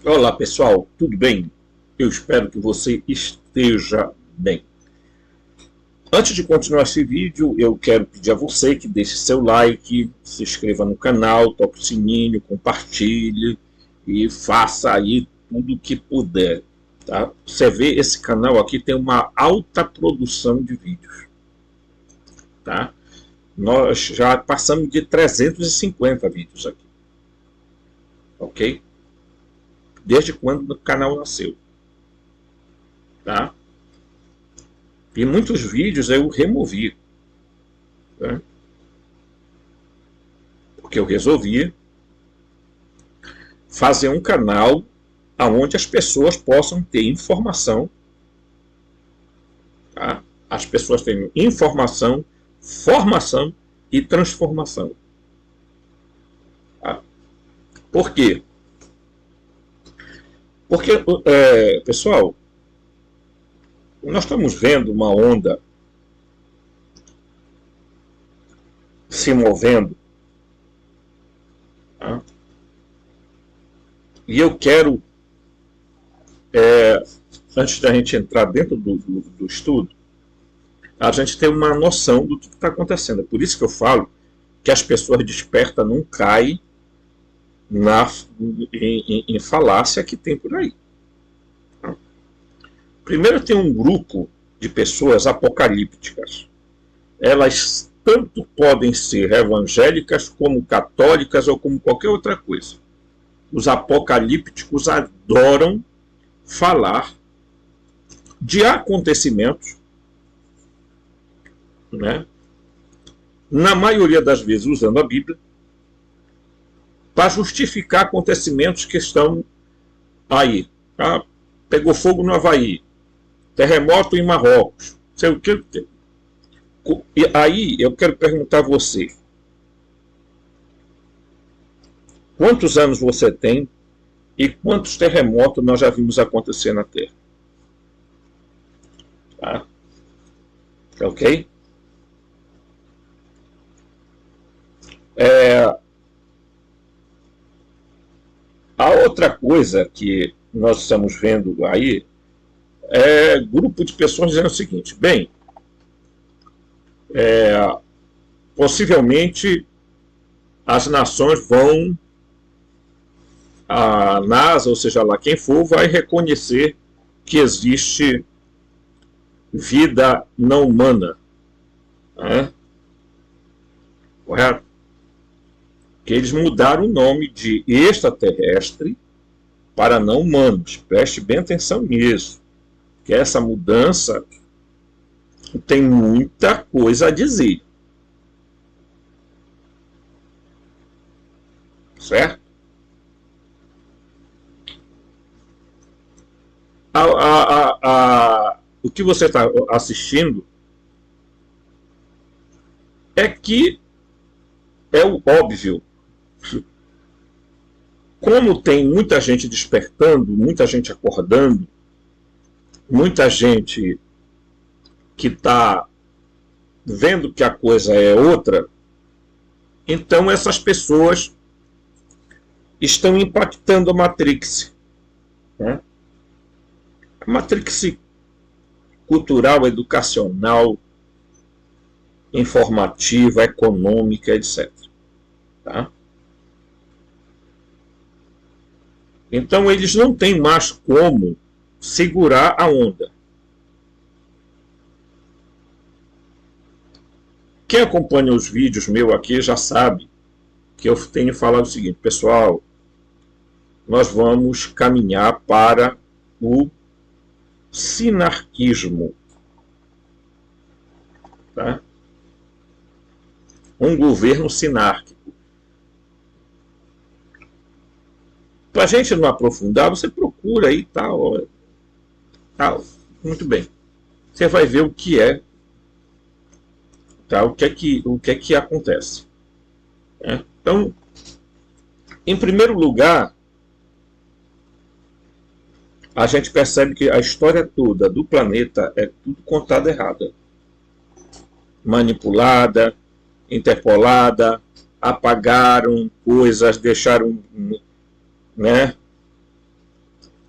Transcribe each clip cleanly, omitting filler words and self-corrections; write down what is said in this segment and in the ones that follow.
Olá pessoal, tudo bem? Eu espero que você esteja bem. Antes de continuar esse vídeo, eu quero pedir a você que deixe seu like, se inscreva no canal, toque o sininho, compartilhe e faça aí tudo o que puder. Tá? Você vê, esse canal aqui tem uma alta produção de vídeos. Tá? Nós já passamos de 350 vídeos aqui. Ok? Desde quando o canal nasceu. Tá? E muitos vídeos eu removi, né? Porque eu resolvi fazer um canal onde as pessoas possam ter informação, tá? As pessoas têm informação, formação e transformação. Tá? Por quê? Porque, pessoal, nós estamos vendo uma onda se movendo, tá? E eu quero, antes da gente entrar dentro do estudo, a gente ter uma noção do que está acontecendo. É por isso que eu falo que as pessoas despertas não caem em falácia que tem por aí. Primeiro tem um grupo de pessoas apocalípticas. Elas tanto podem ser evangélicas como católicas ou como qualquer outra coisa. Os apocalípticos adoram falar de acontecimentos, né? Na maioria das vezes usando a Bíblia, para justificar acontecimentos que estão aí. Tá? Pegou fogo no Havaí, terremoto em Marrocos, sei o que. E aí eu quero perguntar a você, quantos anos você tem e quantos terremotos nós já vimos acontecer na Terra? Tá? Ok? A outra coisa que nós estamos vendo aí é grupo de pessoas dizendo o seguinte: bem, possivelmente as nações vão, a NASA, ou seja lá quem for, vai reconhecer que existe vida não humana. Né? Correto? Que eles mudaram o nome de extraterrestre para não humanos. Preste bem atenção nisso. Que essa mudança tem muita coisa a dizer. Certo? O que você está assistindo é que é o óbvio. Como tem muita gente despertando, muita gente acordando, muita gente que está vendo que a coisa é outra, então essas pessoas estão impactando a Matrix. Né? A Matrix cultural, educacional, informativa, econômica, etc. Tá? Então eles não têm mais como segurar a onda. Quem acompanha os vídeos meus aqui já sabe que eu tenho falado o seguinte: pessoal, nós vamos caminhar para o sinarquismo. Tá? Um governo sinárquico. Para a gente não aprofundar, você procura aí tal. Muito bem. Você vai ver o que é, tá? O que é que acontece. Né? Então, em primeiro lugar, a gente percebe que a história toda do planeta é tudo contada errada. Manipulada, interpolada, apagaram coisas, deixaram, né,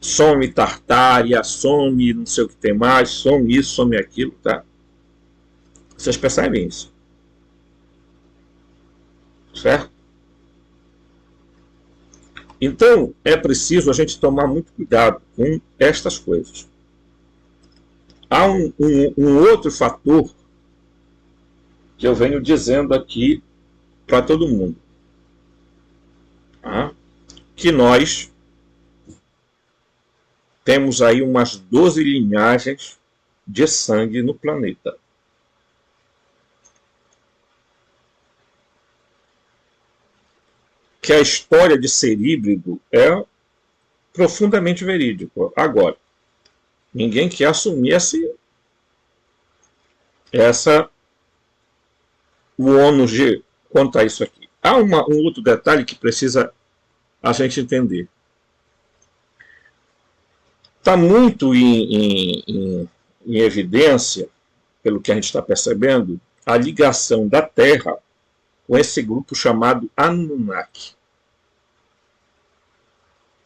some Tartária, some não sei o que tem mais, some isso, some aquilo, tá? Vocês percebem isso, certo? Então, é preciso a gente tomar muito cuidado com estas coisas. Há um outro fator que eu venho dizendo aqui para todo mundo, tá? Que nós temos aí umas 12 linhagens de sangue no planeta. Que a história de ser híbrido é profundamente verídico. Agora, ninguém quer assumir o ônus de contar isso aqui. Há um outro detalhe que precisa a gente entender. Está muito em evidência, pelo que a gente está percebendo, a ligação da Terra com esse grupo chamado Anunnaki.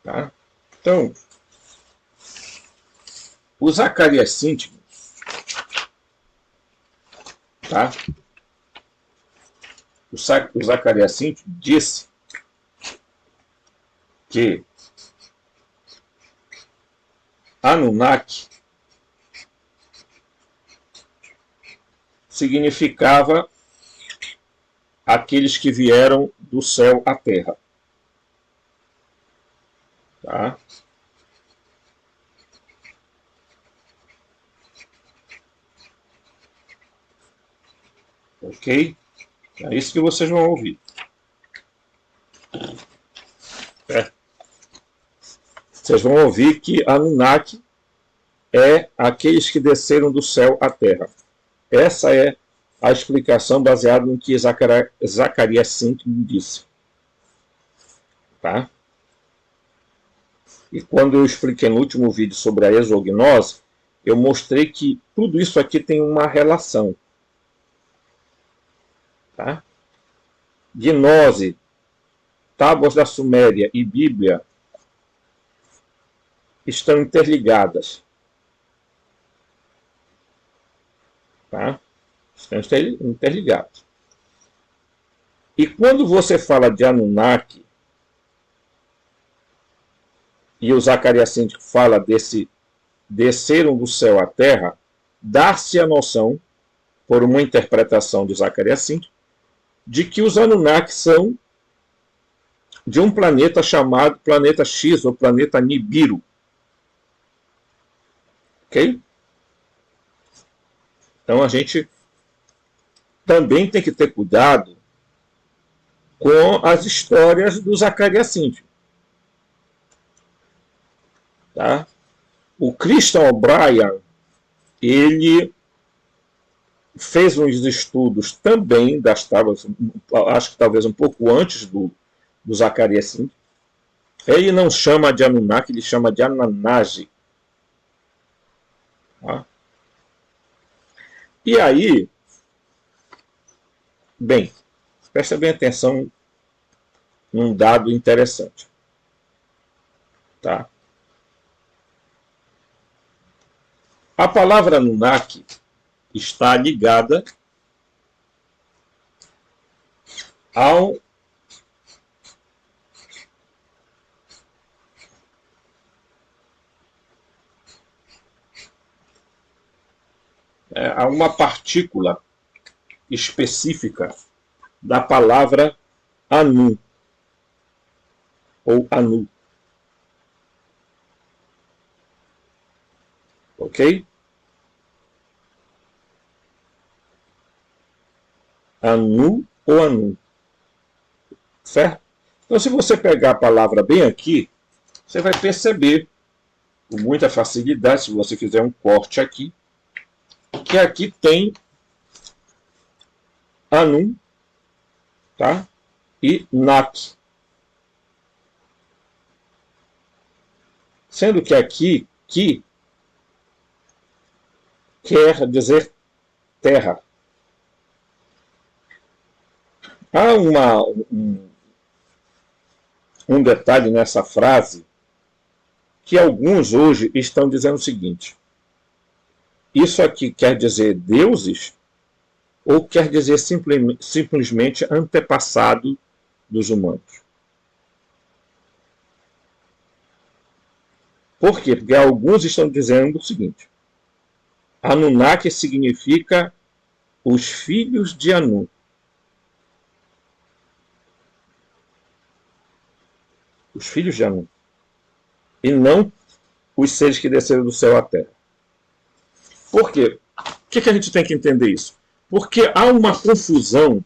Tá? Então, o Zacarias Sitchin, tá? O Zacarias Sitchin disse que Anunnaki significava aqueles que vieram do céu à terra. Tá? Ok? É isso que vocês vão ouvir. Vocês vão ouvir que Anunnaki é aqueles que desceram do céu à terra. Essa é a explicação baseada no que Zacarias Sitchin disse. Tá? E quando eu expliquei no último vídeo sobre a exognose, eu mostrei que tudo isso aqui tem uma relação. Tá? Gnose, Tábuas da Suméria e Bíblia estão interligadas. Tá? Estão interligados. E quando você fala de Anunnaki, e o Zacarias Sitchin fala desse desceram do céu à terra, dá-se a noção, por uma interpretação de Zacarias Sitchin, de que os Anunnaki são de um planeta chamado Planeta X, ou Planeta Nibiru. Ok? Então a gente também tem que ter cuidado com as histórias do Zacarias Sitchin. Tá? O Christian O'Brien, ele fez uns estudos também das tábuas, acho que talvez um pouco antes do Zacarias Sitchin. Ele não chama de Anunnaki, ele chama de Ananaji. Tá? E aí, bem, presta bem atenção num dado interessante. Tá? A palavra Anunnaki está ligada ao a uma partícula específica da palavra Anu ou Anu. Ok? Anu ou Anu. Certo? Então, se você pegar a palavra bem aqui, você vai perceber com muita facilidade, se você fizer um corte aqui, que aqui tem Anu, tá? E Nak. Sendo que aqui, Ki, quer dizer terra. Há um detalhe nessa frase que alguns hoje estão dizendo o seguinte: isso aqui quer dizer deuses ou quer dizer simplesmente antepassado dos humanos? Por quê? Porque alguns estão dizendo o seguinte: Anunnaki significa os filhos de Anu. Os filhos de Anu. E não os seres que desceram do céu à terra. Por quê? O que a gente tem que entender isso? Porque há uma confusão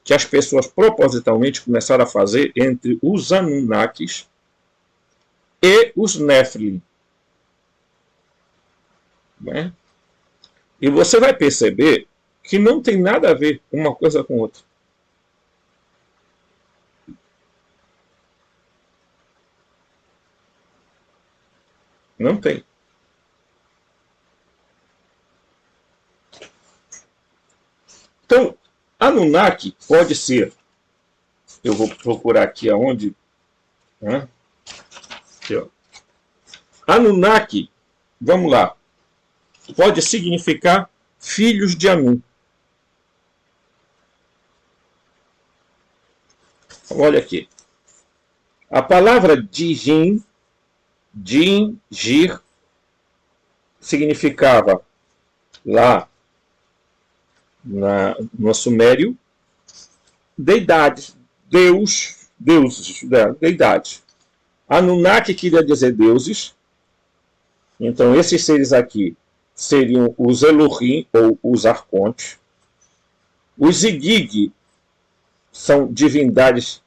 que as pessoas propositalmente começaram a fazer entre os Anunnakis e os Nephilim. Né? E você vai perceber que não tem nada a ver uma coisa com outra. Não tem. Então, Anunnaki pode ser, eu vou procurar aqui aonde, né? Aqui, ó. Anunnaki, vamos lá, pode significar filhos de Anu. Olha aqui. A palavra Jin, Jir, significava lá no Sumério deidades, deuses, deidades. Anunnaki queria dizer deuses. Então esses seres aqui seriam os Elohim ou os arcontes. Os Igig são divindades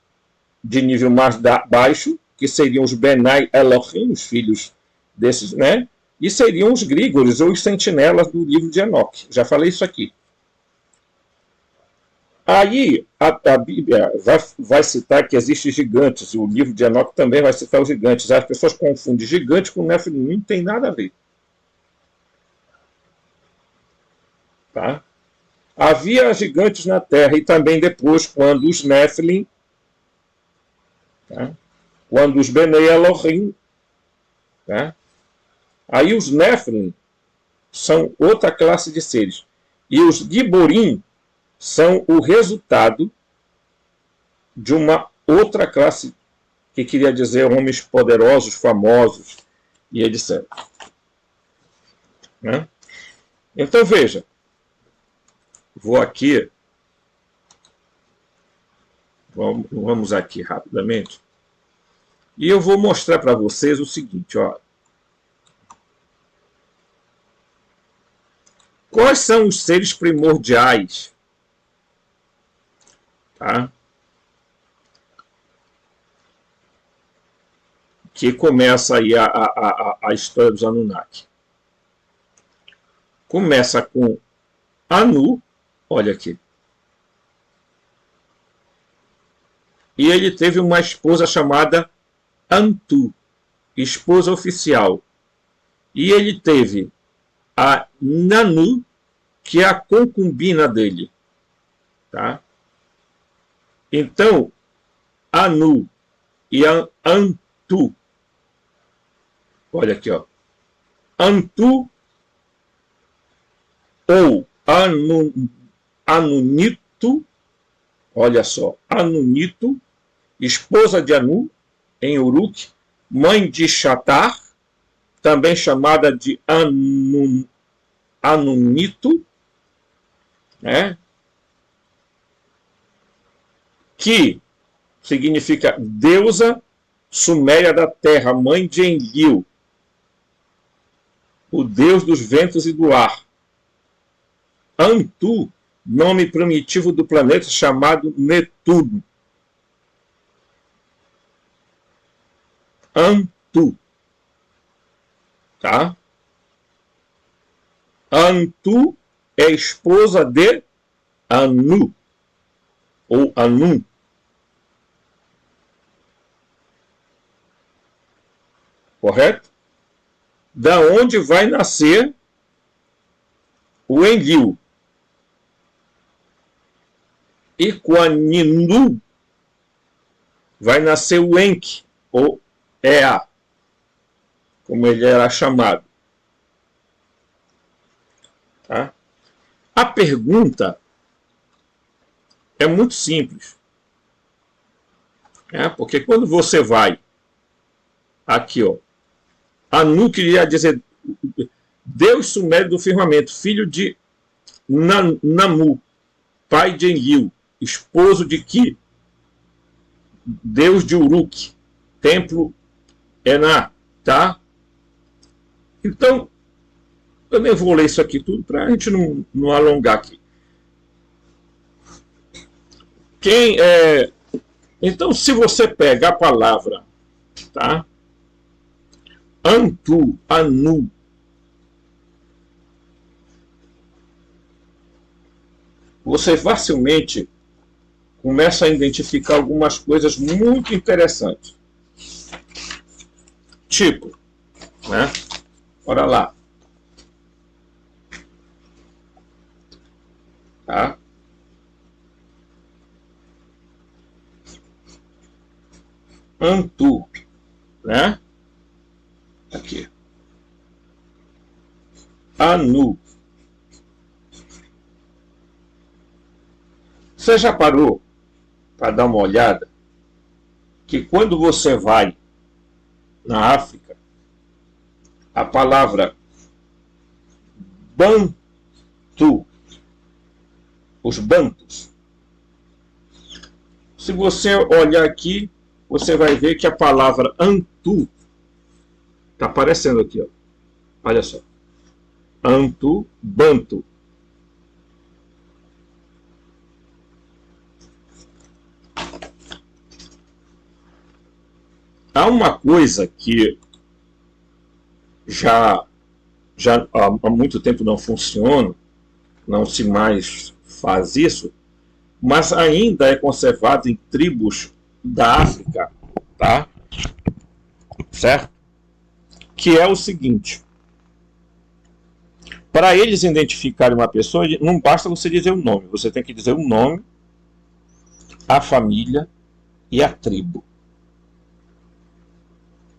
de nível mais baixo, que seriam os Benai Elohim, os filhos desses, né? E seriam os Grígoros ou os sentinelas do livro de Enoque. Já falei isso aqui. Aí a Bíblia vai citar que existem gigantes, e o livro de Enoque também vai citar os gigantes. As pessoas confundem gigante com Nefilim, não tem nada a ver. Tá? Havia gigantes na terra, e também depois, quando os Nefilim, tá? Quando os Benei Elohim, tá? Aí os Nefilim são outra classe de seres. E os Giborim são o resultado de uma outra classe, que queria dizer homens poderosos, famosos e etc. Né? Então veja, vou aqui, vamos aqui rapidamente, e eu vou mostrar para vocês o seguinte, ó. Quais são os seres primordiais? Tá? Que começa aí a história dos Anunnaki. Começa com Anu, olha aqui. E ele teve uma esposa chamada Antu, esposa oficial. E ele teve a Nanu, que é a concubina dele. Tá? Então, Anu e Antu, olha aqui, ó. Antu ou Anunito, olha só, Anunito, esposa de Anu, em Uruk, mãe de Shatar, também chamada de Anunito, né? Que significa deusa suméria da terra, mãe de Enlil, o deus dos ventos e do ar. Antu, nome primitivo do planeta chamado Netuno. Antu. Tá? Antu é esposa de Anu, ou Anum. Correto? Da onde vai nascer o Enlil. E com a Ninu vai nascer o Enki, ou Ea. como ele era chamado. Tá? A pergunta é muito simples. Porque quando você vai aqui, ó, Anu queria dizer Deus sumério do firmamento, filho de Namu, pai de Enlil, esposo de Ki, Deus de Uruk, templo Ená, tá? Então, eu nem vou ler isso aqui tudo para a gente não alongar aqui. Então, se você pega a palavra, tá? Antu, Anu, você facilmente começa a identificar algumas coisas muito interessantes. Tipo, né? Olha lá. Tá? Antu, né? Aqui. Anu. Você já parou para dar uma olhada que quando você vai na África, a palavra Bantu, os Bantus, se você olhar aqui, você vai ver que a palavra Antu está aparecendo aqui, ó. Olha só. Antu, Bantu. Há uma coisa que já há muito tempo não funciona, não se mais faz isso, mas ainda é conservado em tribos da África, tá? Certo? Que é o seguinte: para eles identificarem uma pessoa, não basta você dizer o nome, você tem que dizer o nome, a família e a tribo.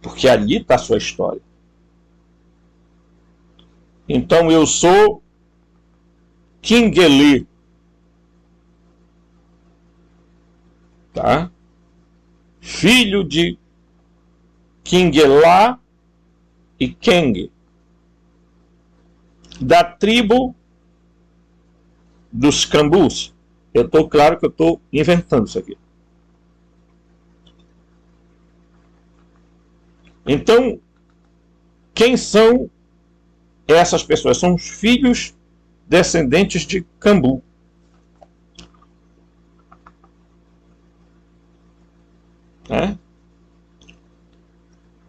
Porque ali está a sua história. Então eu sou Kingeli, tá? Filho de Kingelá e Keng, da tribo dos Cambus. Eu estou claro que eu estou inventando isso aqui. Então, quem são essas pessoas? São os filhos descendentes de Cambu.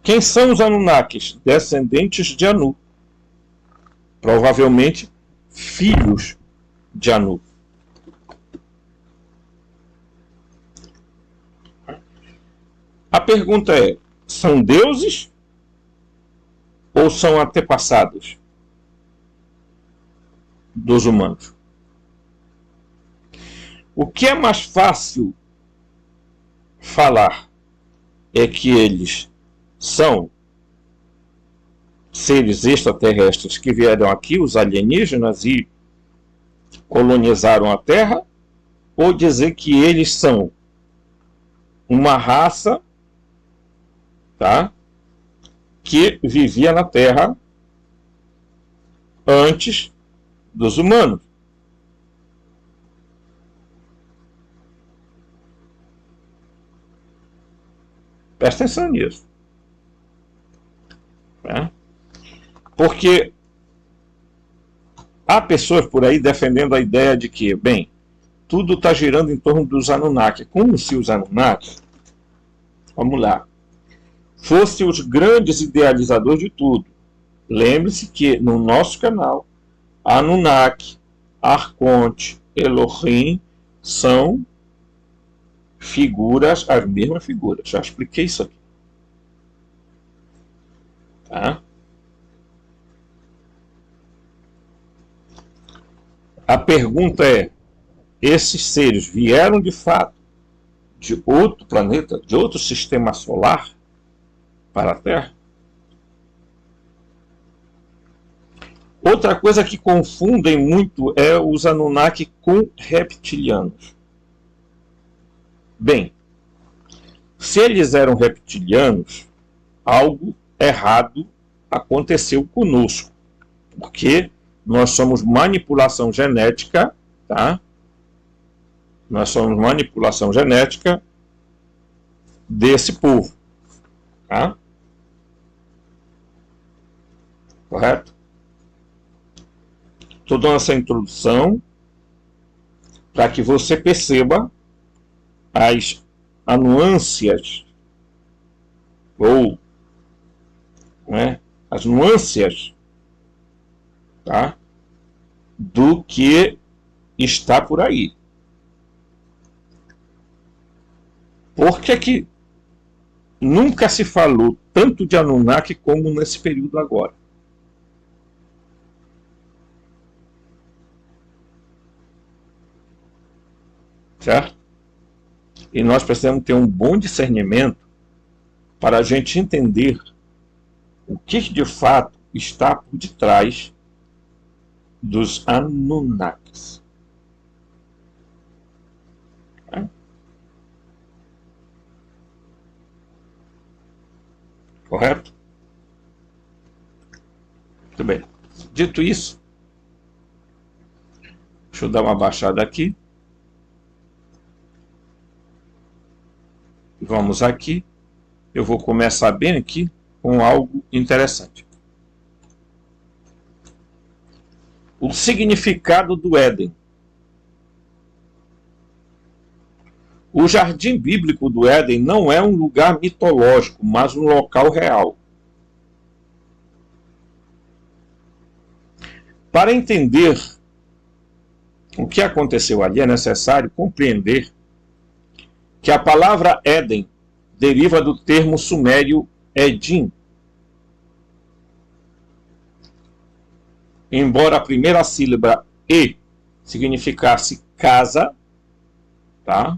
Quem são os Anunnakis? Descendentes de Anu. Provavelmente filhos de Anu. A pergunta é: são deuses ou são antepassados dos humanos? O que é mais fácil falar é que eles são seres extraterrestres que vieram aqui, os alienígenas, e colonizaram a Terra, ou dizer que eles são uma raça, tá, que vivia na Terra antes dos humanos. Presta atenção nisso. Tá? Porque há pessoas por aí defendendo a ideia de que, bem, tudo está girando em torno dos Anunnaki. Como se os Anunnaki, vamos lá, fossem os grandes idealizadores de tudo. Lembre-se que no nosso canal, Anunnaki, Arconte, Elohim são figuras, as mesmas figuras. Já expliquei isso aqui. Tá? A pergunta é: esses seres vieram de fato de outro planeta, de outro sistema solar para a Terra? Outra coisa que confundem muito é os Anunnaki com reptilianos. Bem, se eles eram reptilianos, algo errado aconteceu conosco, porque nós somos manipulação genética, tá? Nós somos manipulação genética desse povo, tá? Correto? Estou dando essa introdução para que você perceba as nuances ou as nuances, tá, do que está por aí. Por que nunca se falou tanto de Anunnaki como nesse período agora? Certo? E nós precisamos ter um bom discernimento para a gente entender o que de fato está por detrás dos Anunnakis. Correto? Muito bem. Dito isso, deixa eu dar uma baixada aqui. Vamos aqui. Eu vou começar bem aqui com algo interessante. O significado do Éden. O jardim bíblico do Éden não é um lugar mitológico, mas um local real. Para entender o que aconteceu ali, é necessário compreender que a palavra Éden deriva do termo sumério Edim. Embora a primeira sílaba E significasse casa, tá?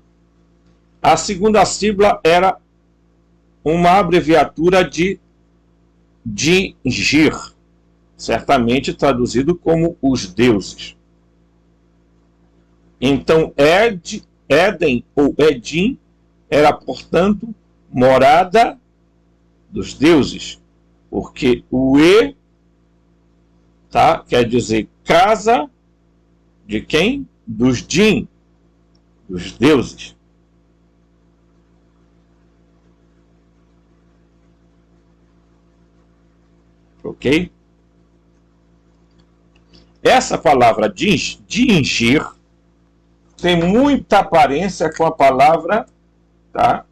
A segunda sílaba era uma abreviatura de Dingir, certamente traduzido como os deuses. Então, Éden ou Edim era, portanto, morada dos deuses, porque o E, tá, quer dizer casa de quem? Dos Din, dos deuses. Ok? Essa palavra Dingir tem muita aparência com a palavra, tá?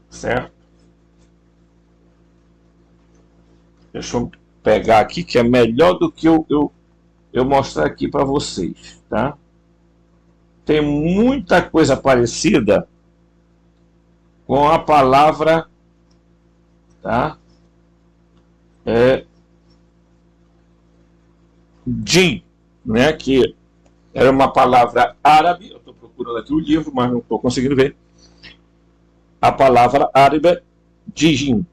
Certo? Deixa eu pegar aqui, que é melhor do que eu mostrar aqui para vocês, tá? Tem muita coisa parecida com a palavra, tá? Jin, né? Que era uma palavra árabe. Eu estou procurando aqui o livro, mas não estou conseguindo ver. A palavra árabe Jin.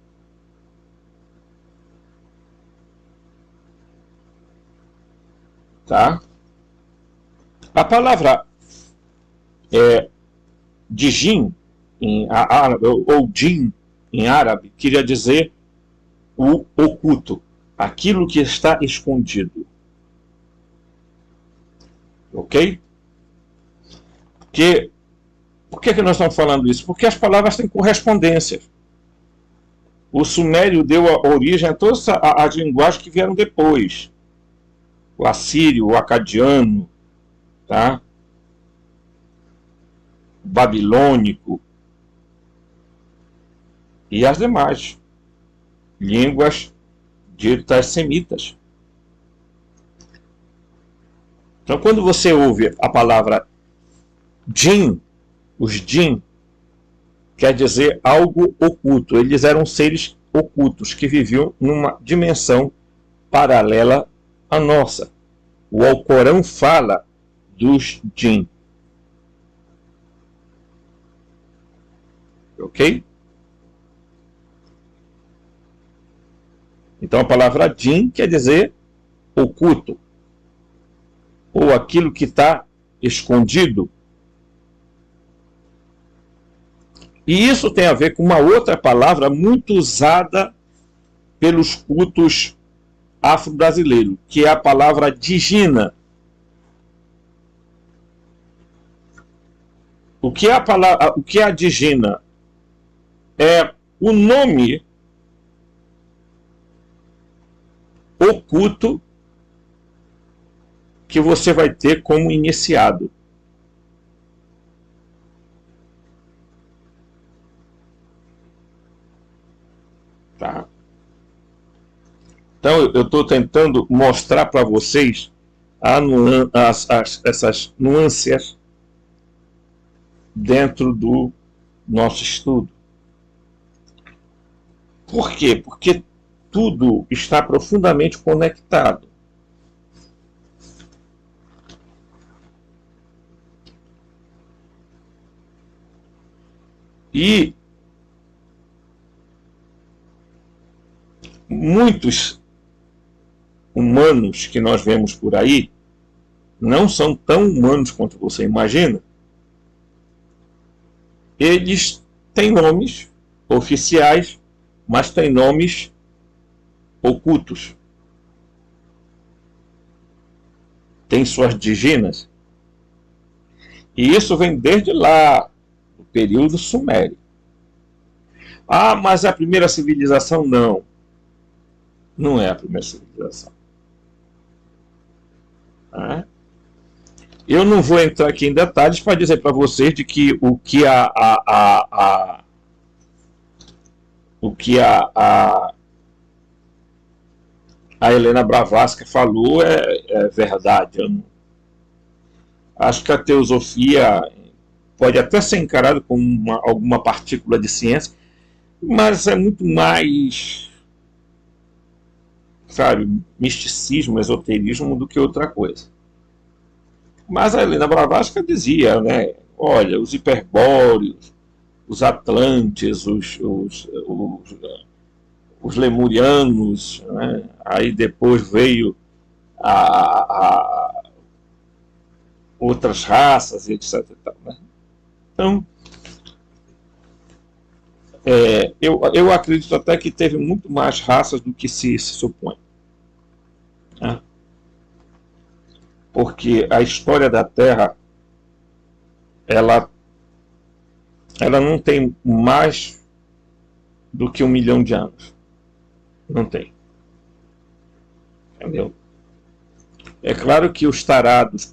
Tá? A palavra Jin em árabe, ou Jin em árabe, queria dizer o oculto, aquilo que está escondido. Ok? Por que nós estamos falando isso? Porque as palavras têm correspondência. O sumério deu a origem a todas as linguagens que vieram depois. O assírio, o acadiano, tá? O babilônico e as demais línguas ditas semitas. Então, quando você ouve a palavra Jin, os Jin, quer dizer algo oculto. Eles eram seres ocultos que viviam numa dimensão paralela à nossa. O Alcorão fala dos Jin. Ok? Então a palavra din quer dizer oculto, ou aquilo que está escondido. E isso tem a ver com uma outra palavra muito usada pelos cultos afro-brasileiros, que é a palavra digina. O que é a digina? É o nome oculto que você vai ter como iniciado. Tá? Então eu estou tentando mostrar para vocês essas nuances dentro do nosso estudo. Por quê? Porque tudo está profundamente conectado. E muitos humanos que nós vemos por aí não são tão humanos quanto você imagina. Eles têm nomes oficiais, mas têm nomes ocultos. Tem suas diginas. E isso vem desde lá, do período sumério. Ah, mas é a primeira civilização? Não. Não é a primeira civilização. Eu não vou entrar aqui em detalhes para dizer para vocês de que o que a Helena Blavatsky falou é verdade. Eu não, acho que a teosofia pode até ser encarada como alguma partícula de ciência, mas é muito mais, sabe, misticismo, esoterismo do que outra coisa. Mas a Helena Blavatsky dizia, né, olha, os hiperbóreos, os atlantes, os lemurianos, né, aí depois veio outras raças, etc. E tal, né? Então, eu acredito até que teve muito mais raças do que se supõe. Né? Porque a história da Terra, ela não tem mais do que 1 milhão de anos. Não tem. Entendeu? É claro que os tarados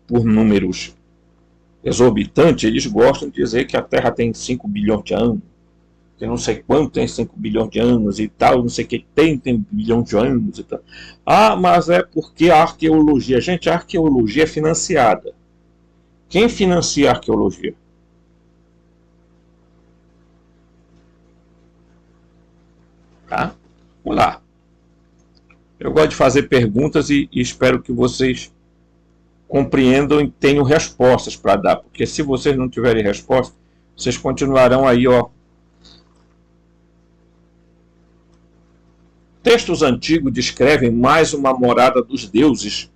por números exorbitantes, eles gostam de dizer que a Terra tem 5 bilhões de anos, que não sei quanto tem 5 bilhões de anos e tal, não sei o que tem bilhão de anos e tal. Ah, mas é porque a arqueologia... Gente, a arqueologia é financiada. Quem financia a arqueologia? Tá? Vamos lá. Eu gosto de fazer perguntas e espero que vocês compreendam e tenham respostas para dar, porque se vocês não tiverem resposta, vocês continuarão aí, ó. Textos antigos descrevem mais uma morada dos deuses,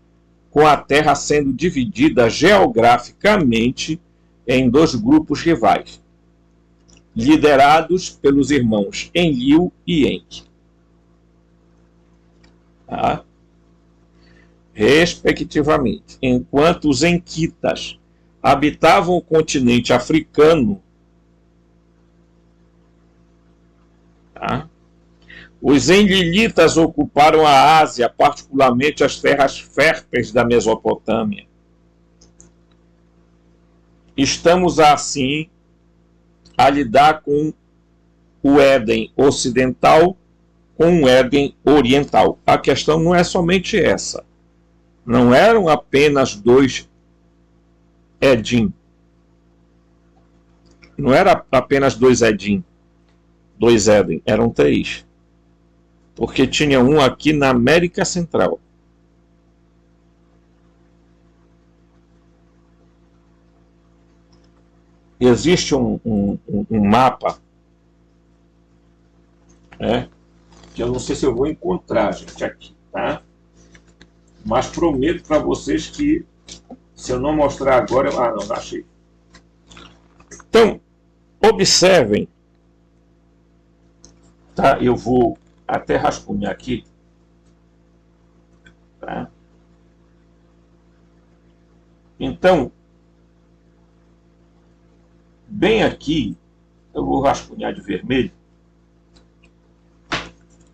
com a Terra sendo dividida geograficamente em 2 grupos rivais, liderados pelos irmãos Enlil e Enki. Tá? Respectivamente, enquanto os Enkitas habitavam o continente africano, tá? Os Enlilitas ocuparam a Ásia, particularmente as terras férteis da Mesopotâmia. Estamos, assim, a lidar com o Éden ocidental com o Éden oriental. A questão não é somente essa. Não eram apenas 2 Edim. Não era apenas 2 Edim, 2 Éden, eram 3. Porque tinha um aqui na América Central. Existe um mapa, né, que eu não sei se eu vou encontrar, gente, aqui, tá? Mas prometo para vocês que se eu não mostrar agora... Ah, não achei. Então, observem, tá? Eu vou até rascunhar aqui, tá? Então, bem aqui, eu vou rascunhar de vermelho.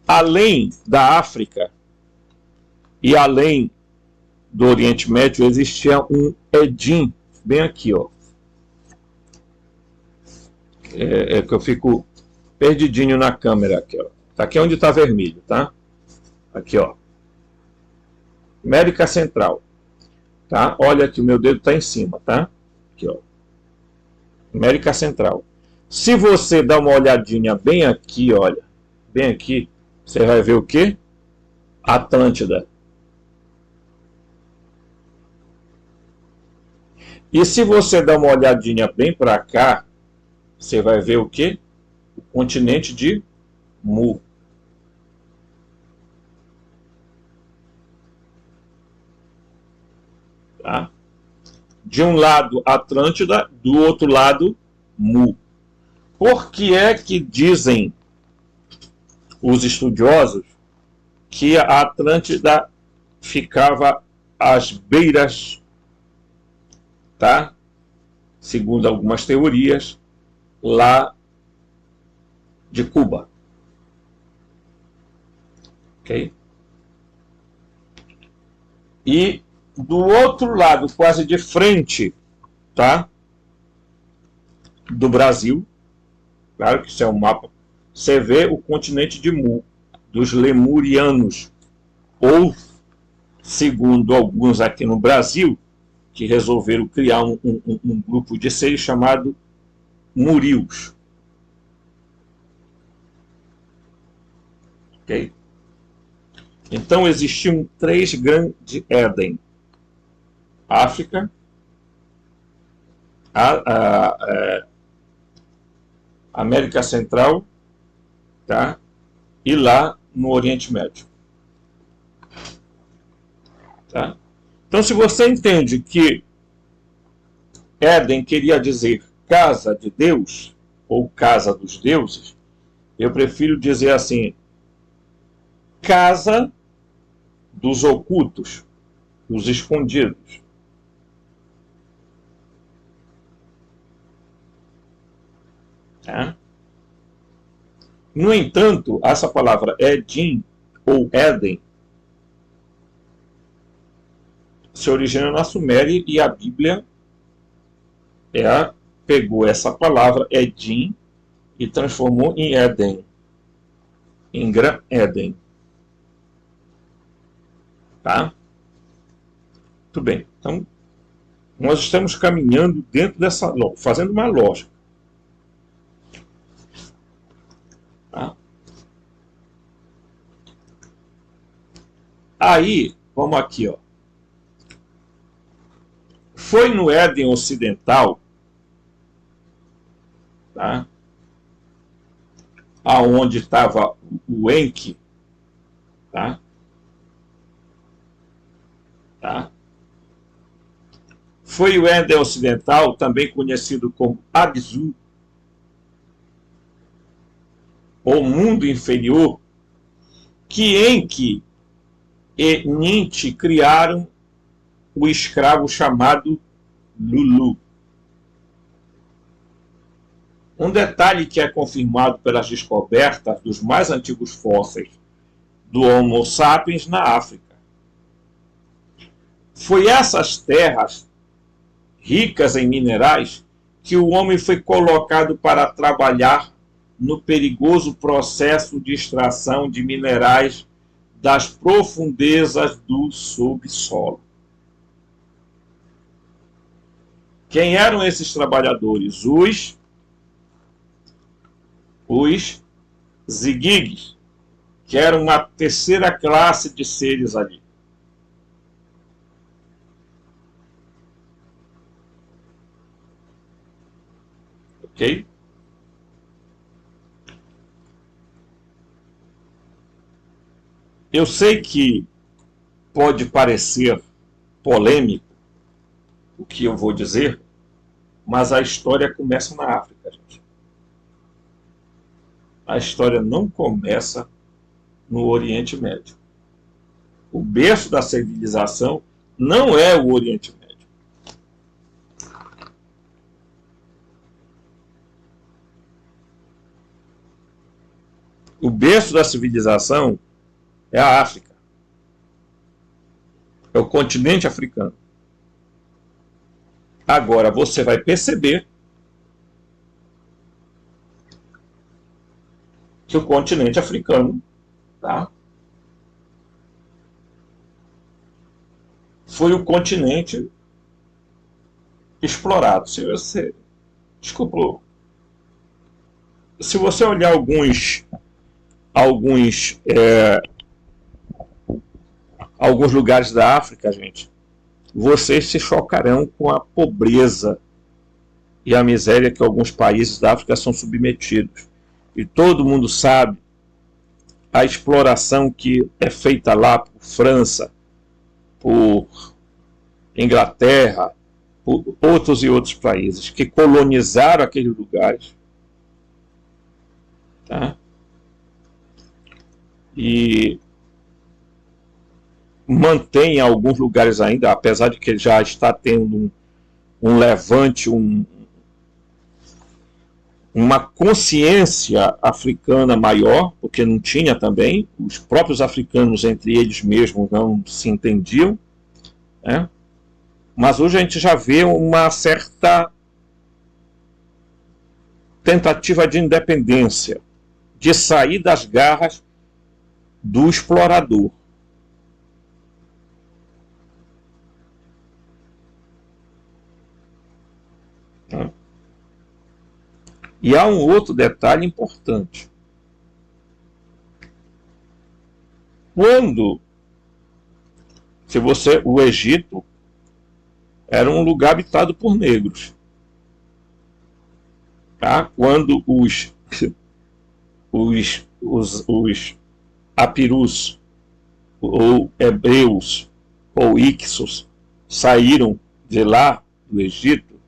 Além da África e além do Oriente Médio, existia um Edim, bem aqui, ó. É que eu fico perdidinho na câmera aqui, ó. Aqui é onde está vermelho, tá? Aqui, ó. América Central, tá? Olha que o meu dedo está em cima, tá? Aqui, ó. América Central. Se você dá uma olhadinha bem aqui, olha, bem aqui, você vai ver o quê? Atlântida. E se você dá uma olhadinha bem para cá, você vai ver o quê? O continente de Mu. Tá? De um lado Atlântida, do outro lado Mu. Por que é que dizem os estudiosos que a Atlântida ficava às beiras, tá? Segundo algumas teorias, lá de Cuba. Ok? E do outro lado, quase de frente, tá? Do Brasil, claro que isso é um mapa, você vê o continente de Mu, dos lemurianos, ou, segundo alguns aqui no Brasil, que resolveram criar um grupo de seres chamado Murios. Okay? Então existiam 3 grandes Éden: África, a América Central, tá? E lá no Oriente Médio. Tá? Então, se você entende que Éden queria dizer casa de Deus, ou casa dos deuses, eu prefiro dizer assim, casa dos ocultos, dos escondidos. Tá? No entanto, essa palavra Edim, ou Éden, se origina na Suméria e a Bíblia pegou essa palavra Edim e transformou em Éden, em Gran Éden. Tá? Muito bem. Então, nós estamos caminhando dentro dessa, fazendo uma lógica. Tá? Aí, vamos aqui, ó. Foi no Éden Ocidental, tá? Aonde estava o Enki, tá? Tá? Foi o Éden Ocidental, também conhecido como Abzu, ou mundo inferior, que Enki e Ninti criaram o escravo chamado Lulu. Um detalhe que é confirmado pelas descobertas dos mais antigos fósseis do Homo sapiens na África. Foi essas terras ricas em minerais que o homem foi colocado para trabalhar no perigoso processo de extração de minerais das profundezas do subsolo. Quem eram esses trabalhadores? Os Zigigues, que eram uma terceira classe de seres ali. Ok? Eu sei que pode parecer polêmico o que eu vou dizer, mas a história começa na África, gente. A história não começa no Oriente Médio. O berço da civilização não é o Oriente Médio. O berço da civilização é a África. É o continente africano. Agora você vai perceber que o continente africano, tá, foi o continente explorado. Se você olhar alguns lugares da África, gente, vocês se chocarão com a pobreza e a miséria que alguns países da África são submetidos. E todo mundo sabe a exploração que é feita lá por França, por Inglaterra, por outros e outros países que colonizaram aqueles lugares. Tá? E mantém alguns lugares ainda, apesar de que já está tendo um levante, uma consciência africana maior, porque não tinha também, os próprios africanos entre eles mesmos não se entendiam, né? Mas hoje a gente já vê uma certa tentativa de independência, de sair das garras do explorador. E há um outro detalhe importante. O Egito era um lugar habitado por negros. Tá? Quando os apirus, ou hebreus, ou ixos, saíram de lá, do Egito,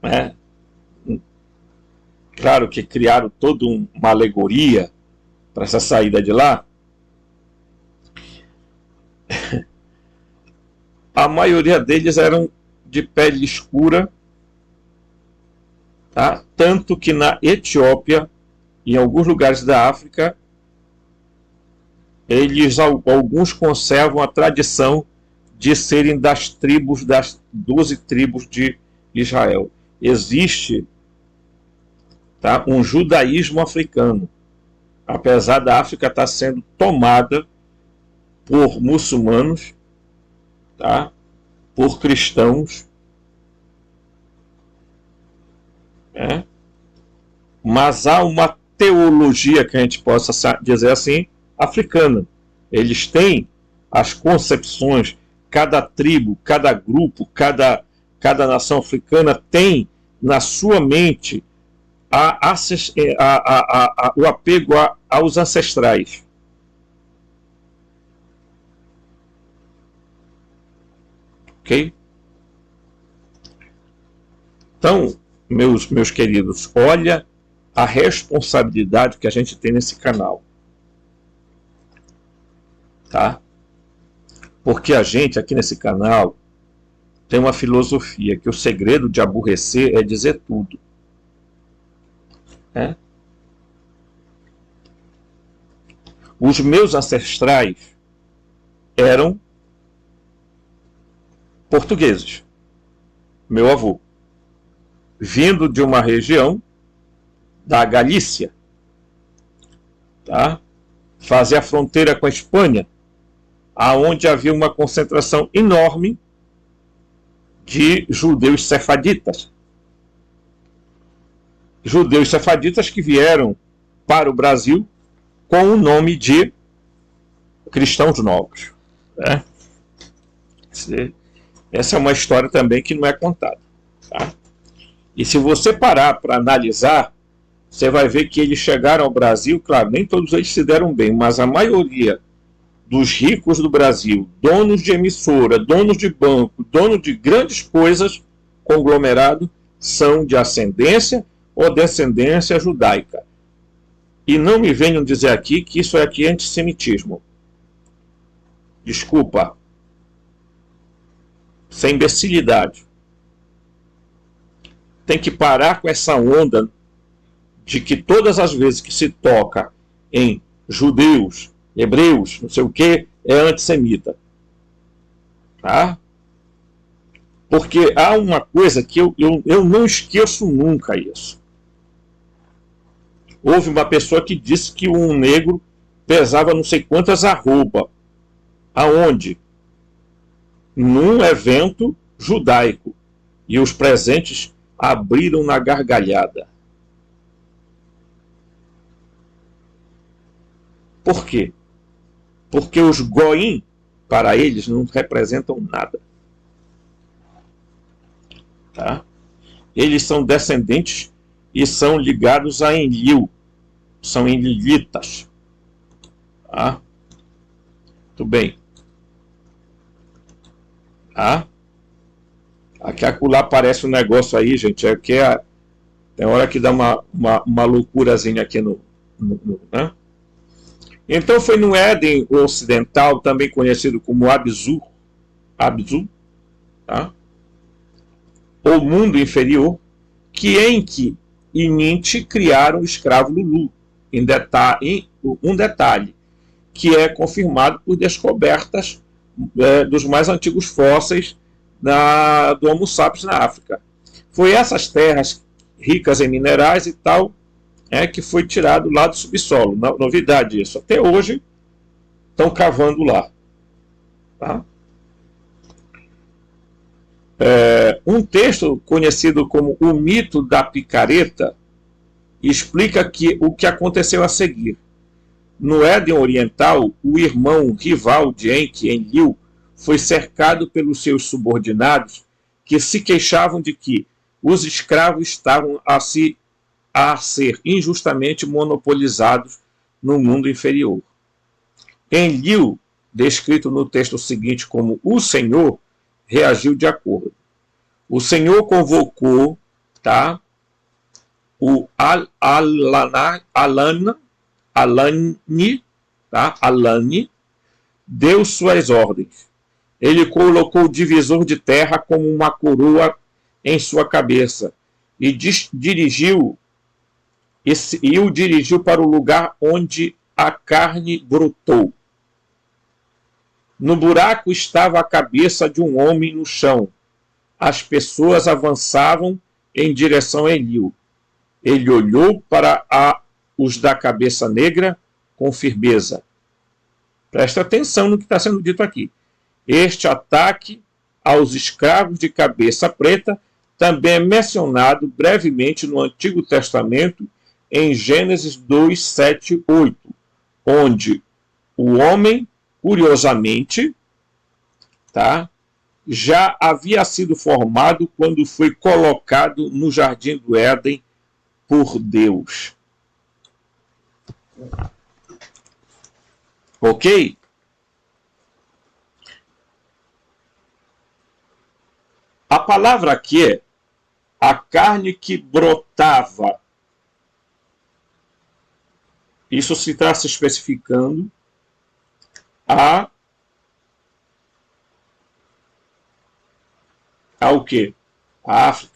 né? Claro que criaram toda uma alegoria para essa saída de lá. A maioria deles eram de pele escura, tá? Tanto que na Etiópia e em alguns lugares da África, alguns conservam a tradição de serem das 12 tribos de Israel. Existe, tá, um judaísmo africano, apesar da África estar sendo tomada por muçulmanos, tá, por cristãos, né? Mas há uma teologia, que a gente possa dizer assim, africana. Eles têm as concepções, cada tribo, cada grupo, cada nação africana tem na sua mente o apego aos ancestrais. Ok? Então, meus queridos, olha a responsabilidade que a gente tem nesse canal. Tá? Porque a gente aqui nesse canal tem uma filosofia que o segredo de aborrecer é dizer tudo. É? Os meus ancestrais eram portugueses. Meu avô, vindo de uma região da Galícia, tá? Fazia a fronteira com a Espanha, aonde havia uma concentração enorme de judeus sefaditas. Judeus sefaditas que vieram para o Brasil com o nome de cristãos novos. Né? Essa é uma história também que não é contada. Tá? E se você parar para analisar, você vai ver que eles chegaram ao Brasil, claro, nem todos eles se deram bem, mas a maioria dos ricos do Brasil, donos de emissora, donos de banco, donos de grandes coisas, conglomerado, são de ascendência ou descendência judaica. E não me venham dizer aqui que isso aqui é antissemitismo. Desculpa. Isso é imbecilidade. Tem que parar com essa onda de que todas as vezes que se toca em judeus, hebreus, não sei o que, é antissemita. Tá? Porque há uma coisa que eu não esqueço nunca isso. Houve uma pessoa que disse que um negro pesava não sei quantas arroba. Aonde? Num evento judaico. E os presentes abriram na gargalhada. Por quê? Porque os goim, para eles, não representam nada. Tá? Eles são descendentes e são ligados a Enlil. São enlilitas. Tá? Muito bem. Tá? Aqui acolá aparece um negócio aí, gente. É que tem hora que dá uma loucurazinha aqui né? Então foi no Éden Ocidental, também conhecido como Abzu, tá? O mundo inferior, que Enki e Ninti criaram o escravo Lulu. Um detalhe, que é confirmado por descobertas dos mais antigos fósseis do Homo sapiens na África. Foi essas terras ricas em minerais e tal que foi tirado lá do subsolo. Novidade isso. Até hoje estão cavando lá. Tá? Um texto conhecido como o mito da picareta explica o que aconteceu a seguir. No Éden Oriental, o irmão rival de Enki, Enlil, foi cercado pelos seus subordinados que se queixavam de que os escravos estavam a ser injustamente monopolizados no mundo inferior. Enlil, descrito no texto seguinte como o Senhor, reagiu de acordo. O Senhor convocou, tá, o Alani, deu suas ordens. Ele colocou o divisor de terra como uma coroa em sua cabeça e o dirigiu para o lugar onde a carne brotou. No buraco estava a cabeça de um homem no chão. As pessoas avançavam em direção a Enlil. Ele olhou para os da cabeça negra com firmeza. Presta atenção no que está sendo dito aqui. Este ataque aos escravos de cabeça preta também é mencionado brevemente no Antigo Testamento em Gênesis 2, 7, 8, onde o homem, curiosamente, tá, já havia sido formado quando foi colocado no Jardim do Éden por Deus. Ok? A palavra aqui é a carne que brotava. Isso se está se especificando ao quê? A África.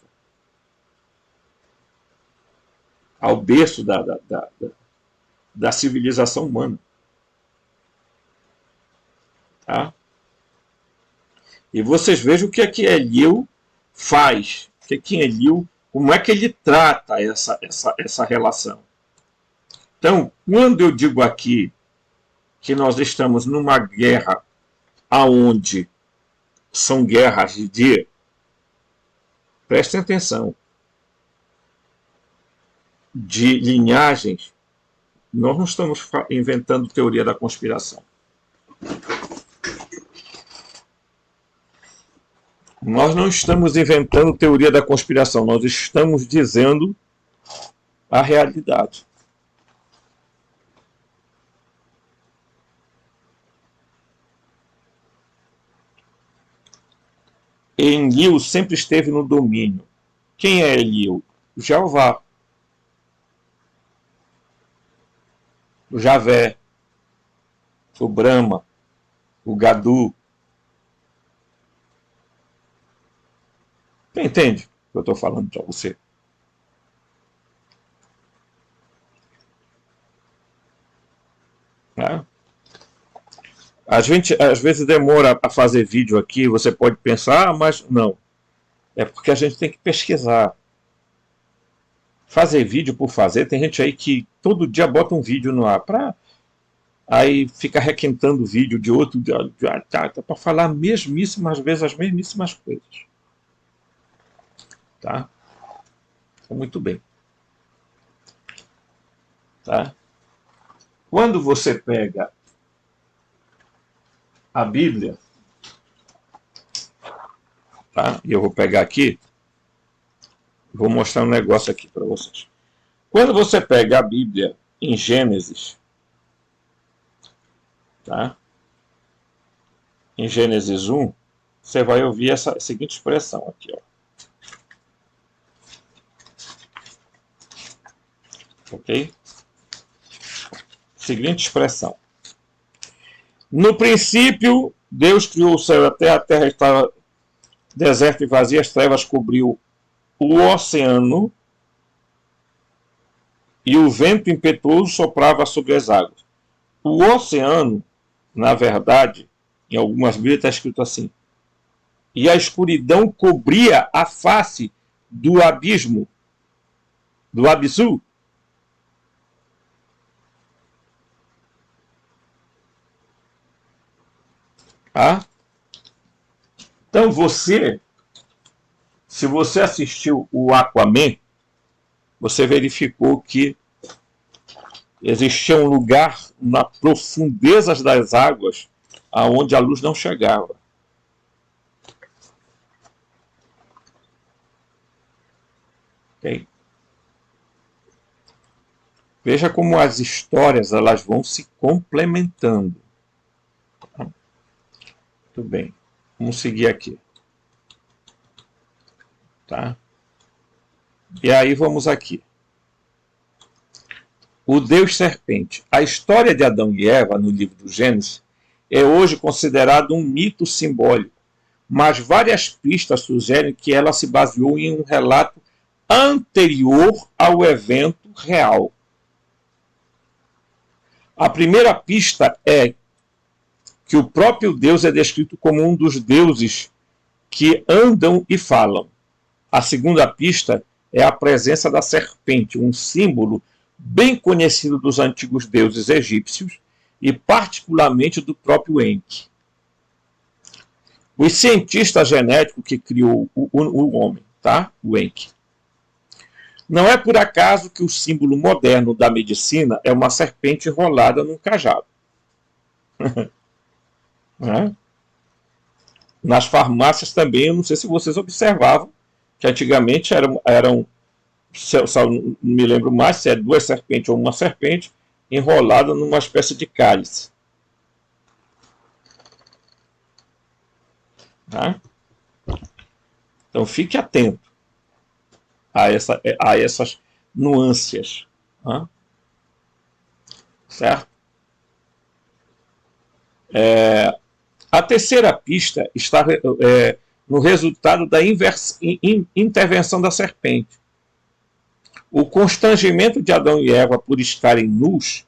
Ao berço da civilização humana. Tá? E vocês vejam o que aqui Enlil faz. O que aqui Enlil, como é que ele trata essa relação. Então, quando eu digo aqui que nós estamos numa guerra aonde são guerras de... Prestem atenção. De linhagens, nós não estamos inventando teoria da conspiração. Nós não estamos inventando teoria da conspiração. Nós estamos dizendo a realidade. Enlil sempre esteve no domínio. Quem é Enlil? Jeová. O Javé. O Brahma. O Gadu. Você entende o que eu estou falando para você? Né? A gente às vezes demora a fazer vídeo aqui, você pode pensar, mas não. É porque a gente tem que pesquisar. Fazer vídeo por fazer, tem gente aí que todo dia bota um vídeo no ar, aí fica requentando o vídeo de outro, para falar mesmíssimas vezes as mesmíssimas coisas. Tá? Então, muito bem. Tá? Quando você pega a Bíblia, tá? E eu vou pegar aqui, vou mostrar um negócio aqui para vocês. Quando você pega a Bíblia em Gênesis, tá? Em Gênesis 1, você vai ouvir essa seguinte expressão aqui, ó. Ok? Seguinte expressão. No princípio, Deus criou o céu e a terra estava deserta e vazia, as trevas cobriu o oceano e o vento impetuoso soprava sobre as águas. O oceano, na verdade, em algumas Bíblias está escrito assim: e a escuridão cobria a face do abismo, do abissu. Tá? Então se você assistiu o Aquaman, você verificou que existia um lugar na profundezas das águas aonde a luz não chegava. Okay? Veja como as histórias elas vão se complementando. Muito bem. Vamos seguir aqui. Tá? E aí vamos aqui. O Deus Serpente. A história de Adão e Eva no livro do Gênesis é hoje considerado um mito simbólico, mas várias pistas sugerem que ela se baseou em um relato anterior ao evento real. A primeira pista é que o próprio Deus é descrito como um dos deuses que andam e falam. A segunda pista é a presença da serpente, um símbolo bem conhecido dos antigos deuses egípcios e particularmente do próprio Enki. O cientista genético que criou o homem, tá? O Enki. Não é por acaso que o símbolo moderno da medicina é uma serpente enrolada num cajado. Né? Nas farmácias também, eu não sei se vocês observavam, que antigamente eram não me lembro mais se é duas serpentes ou uma serpente enrolada numa espécie de cálice. Tá? Então fique atento a essas nuances. Tá? Certo? A terceira pista está no resultado da intervenção da serpente. O constrangimento de Adão e Eva por estarem nus,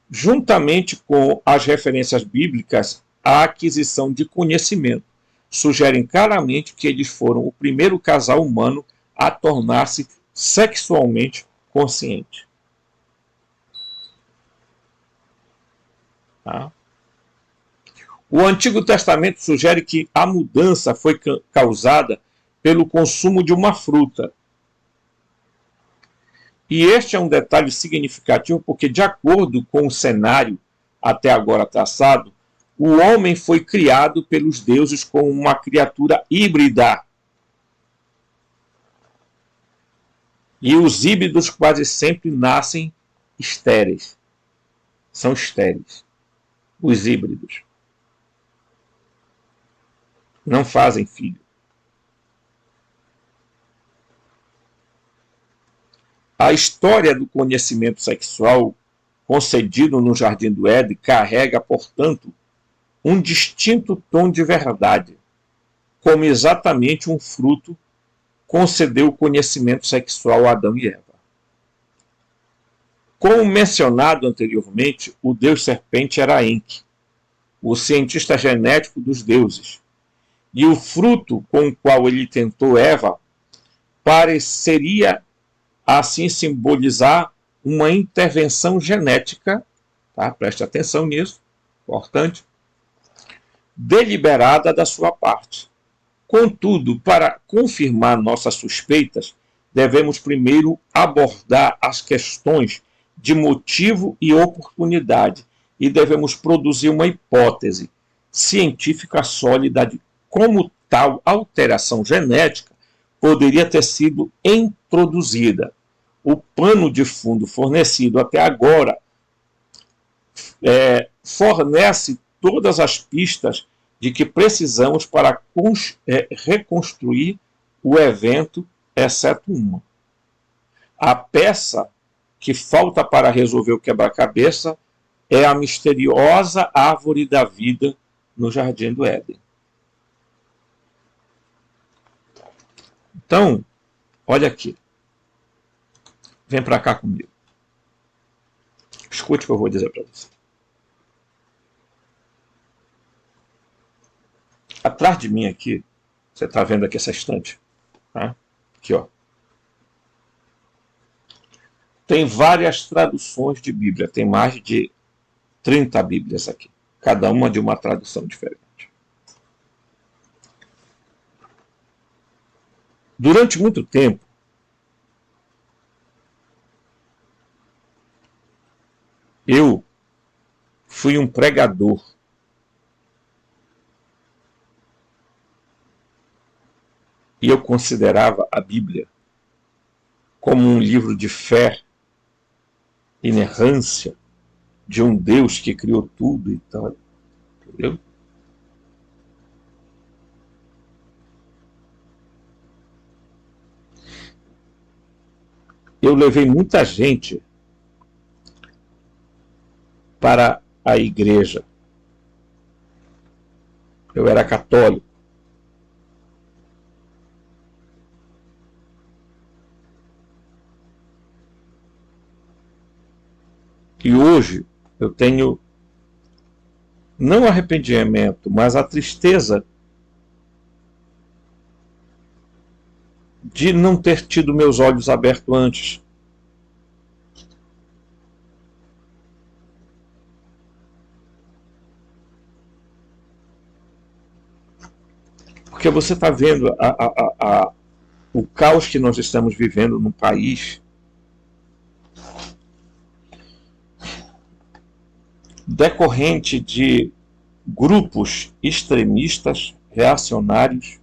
juntamente com as referências bíblicas à aquisição de conhecimento, sugerem claramente que eles foram o primeiro casal humano a tornar-se sexualmente consciente. Tá? O Antigo Testamento sugere que a mudança foi causada pelo consumo de uma fruta. E este é um detalhe significativo porque, de acordo com o cenário até agora traçado, o homem foi criado pelos deuses como uma criatura híbrida. E os híbridos quase sempre nascem estéreis. São estéreis. Os híbridos não fazem filho. A história do conhecimento sexual concedido no Jardim do Éden carrega, portanto, um distinto tom de verdade, como exatamente um fruto concedeu o conhecimento sexual a Adão e Eva. Como mencionado anteriormente, o deus serpente era Enki, o cientista genético dos deuses, e o fruto com o qual ele tentou Eva pareceria assim simbolizar uma intervenção genética, tá? Preste atenção nisso, importante, deliberada da sua parte. Contudo, para confirmar nossas suspeitas, devemos primeiro abordar as questões de motivo e oportunidade e devemos produzir uma hipótese científica sólida de como tal alteração genética poderia ter sido introduzida. O pano de fundo fornecido até agora fornece todas as pistas de que precisamos para reconstruir o evento, exceto uma. A peça que falta para resolver o quebra-cabeça é a misteriosa árvore da vida no Jardim do Éden. Então, olha aqui. Vem para cá comigo. Escute o que eu vou dizer para você. Atrás de mim aqui, você está vendo aqui essa estante? Tá? Aqui, ó. Tem várias traduções de Bíblia. Tem mais de 30 Bíblias aqui. Cada uma de uma tradução diferente. Durante muito tempo, eu fui um pregador. E eu considerava a Bíblia como um livro de fé, inerrância, de um Deus que criou tudo e tal. Entendeu? Eu levei muita gente para a igreja. Eu era católico. E hoje eu tenho não arrependimento, mas a tristeza de não ter tido meus olhos abertos antes. Porque você está vendo o caos que nós estamos vivendo no país, decorrente de grupos extremistas, reacionários,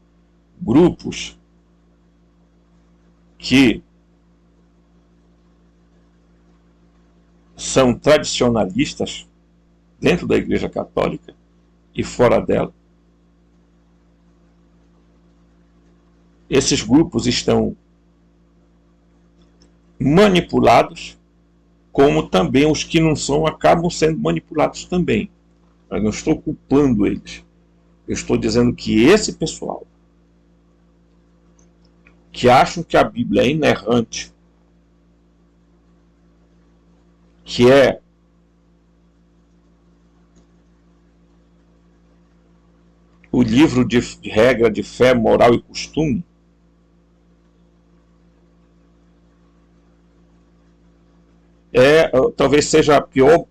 grupos que são tradicionalistas dentro da Igreja Católica e fora dela. Esses grupos estão manipulados, como também os que não são acabam sendo manipulados também. Eu não estou culpando eles. Eu estou dizendo que esse pessoal que acham que a Bíblia é inerrante, que é o livro de regra de fé, moral e costume, talvez seja a pior,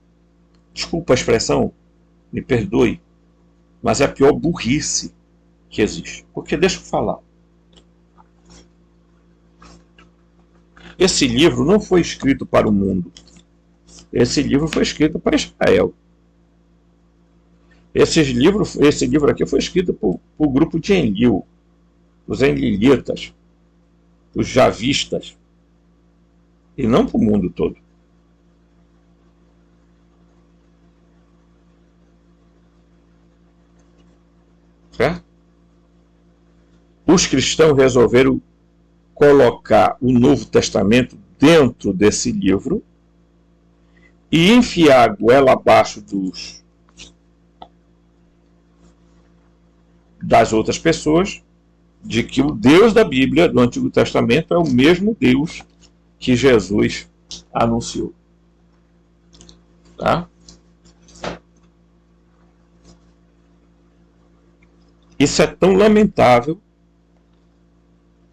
desculpa a expressão, me perdoe, mas é a pior burrice que existe. Porque deixa eu falar. Esse livro não foi escrito para o mundo. Esse livro foi escrito para Israel. Esse livro aqui foi escrito por grupo de Enlil, os enlilitas, os javistas. e não para o mundo todo. Certo? Os cristãos resolveram colocar o Novo Testamento dentro desse livro e enfiar a goela abaixo das outras pessoas, de que o Deus da Bíblia, do Antigo Testamento, é o mesmo Deus que Jesus anunciou. Tá? Isso é tão lamentável,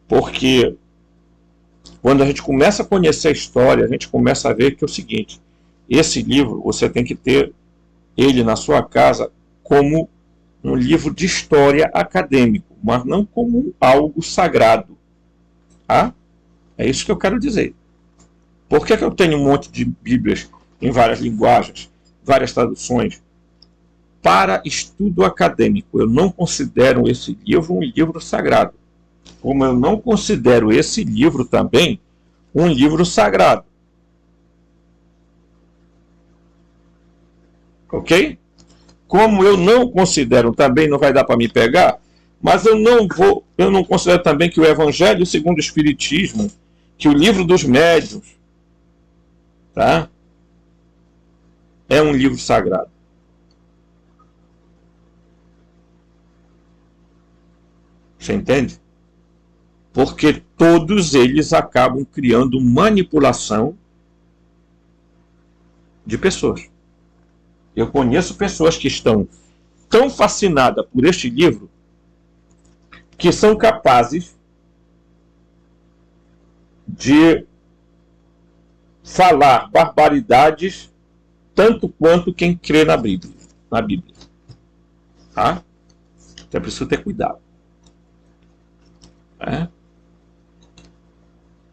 porque quando a gente começa a conhecer a história, a gente começa a ver que é o seguinte: esse livro você tem que ter ele na sua casa como um livro de história acadêmico, mas não como algo sagrado. Tá? É isso que eu quero dizer. Por que eu tenho um monte de Bíblias em várias linguagens, várias traduções? Para estudo acadêmico. Eu não considero esse livro um livro sagrado, como eu não considero esse livro também um livro sagrado. Ok? Como eu não considero também, não vai dar para me pegar, mas eu não considero também que o Evangelho segundo o Espiritismo, que o livro dos médiuns, tá? É um livro sagrado. Você entende? Porque todos eles acabam criando manipulação de pessoas. Eu conheço pessoas que estão tão fascinadas por este livro que são capazes de falar barbaridades tanto quanto quem crê na Bíblia. Tá? Então é preciso ter cuidado.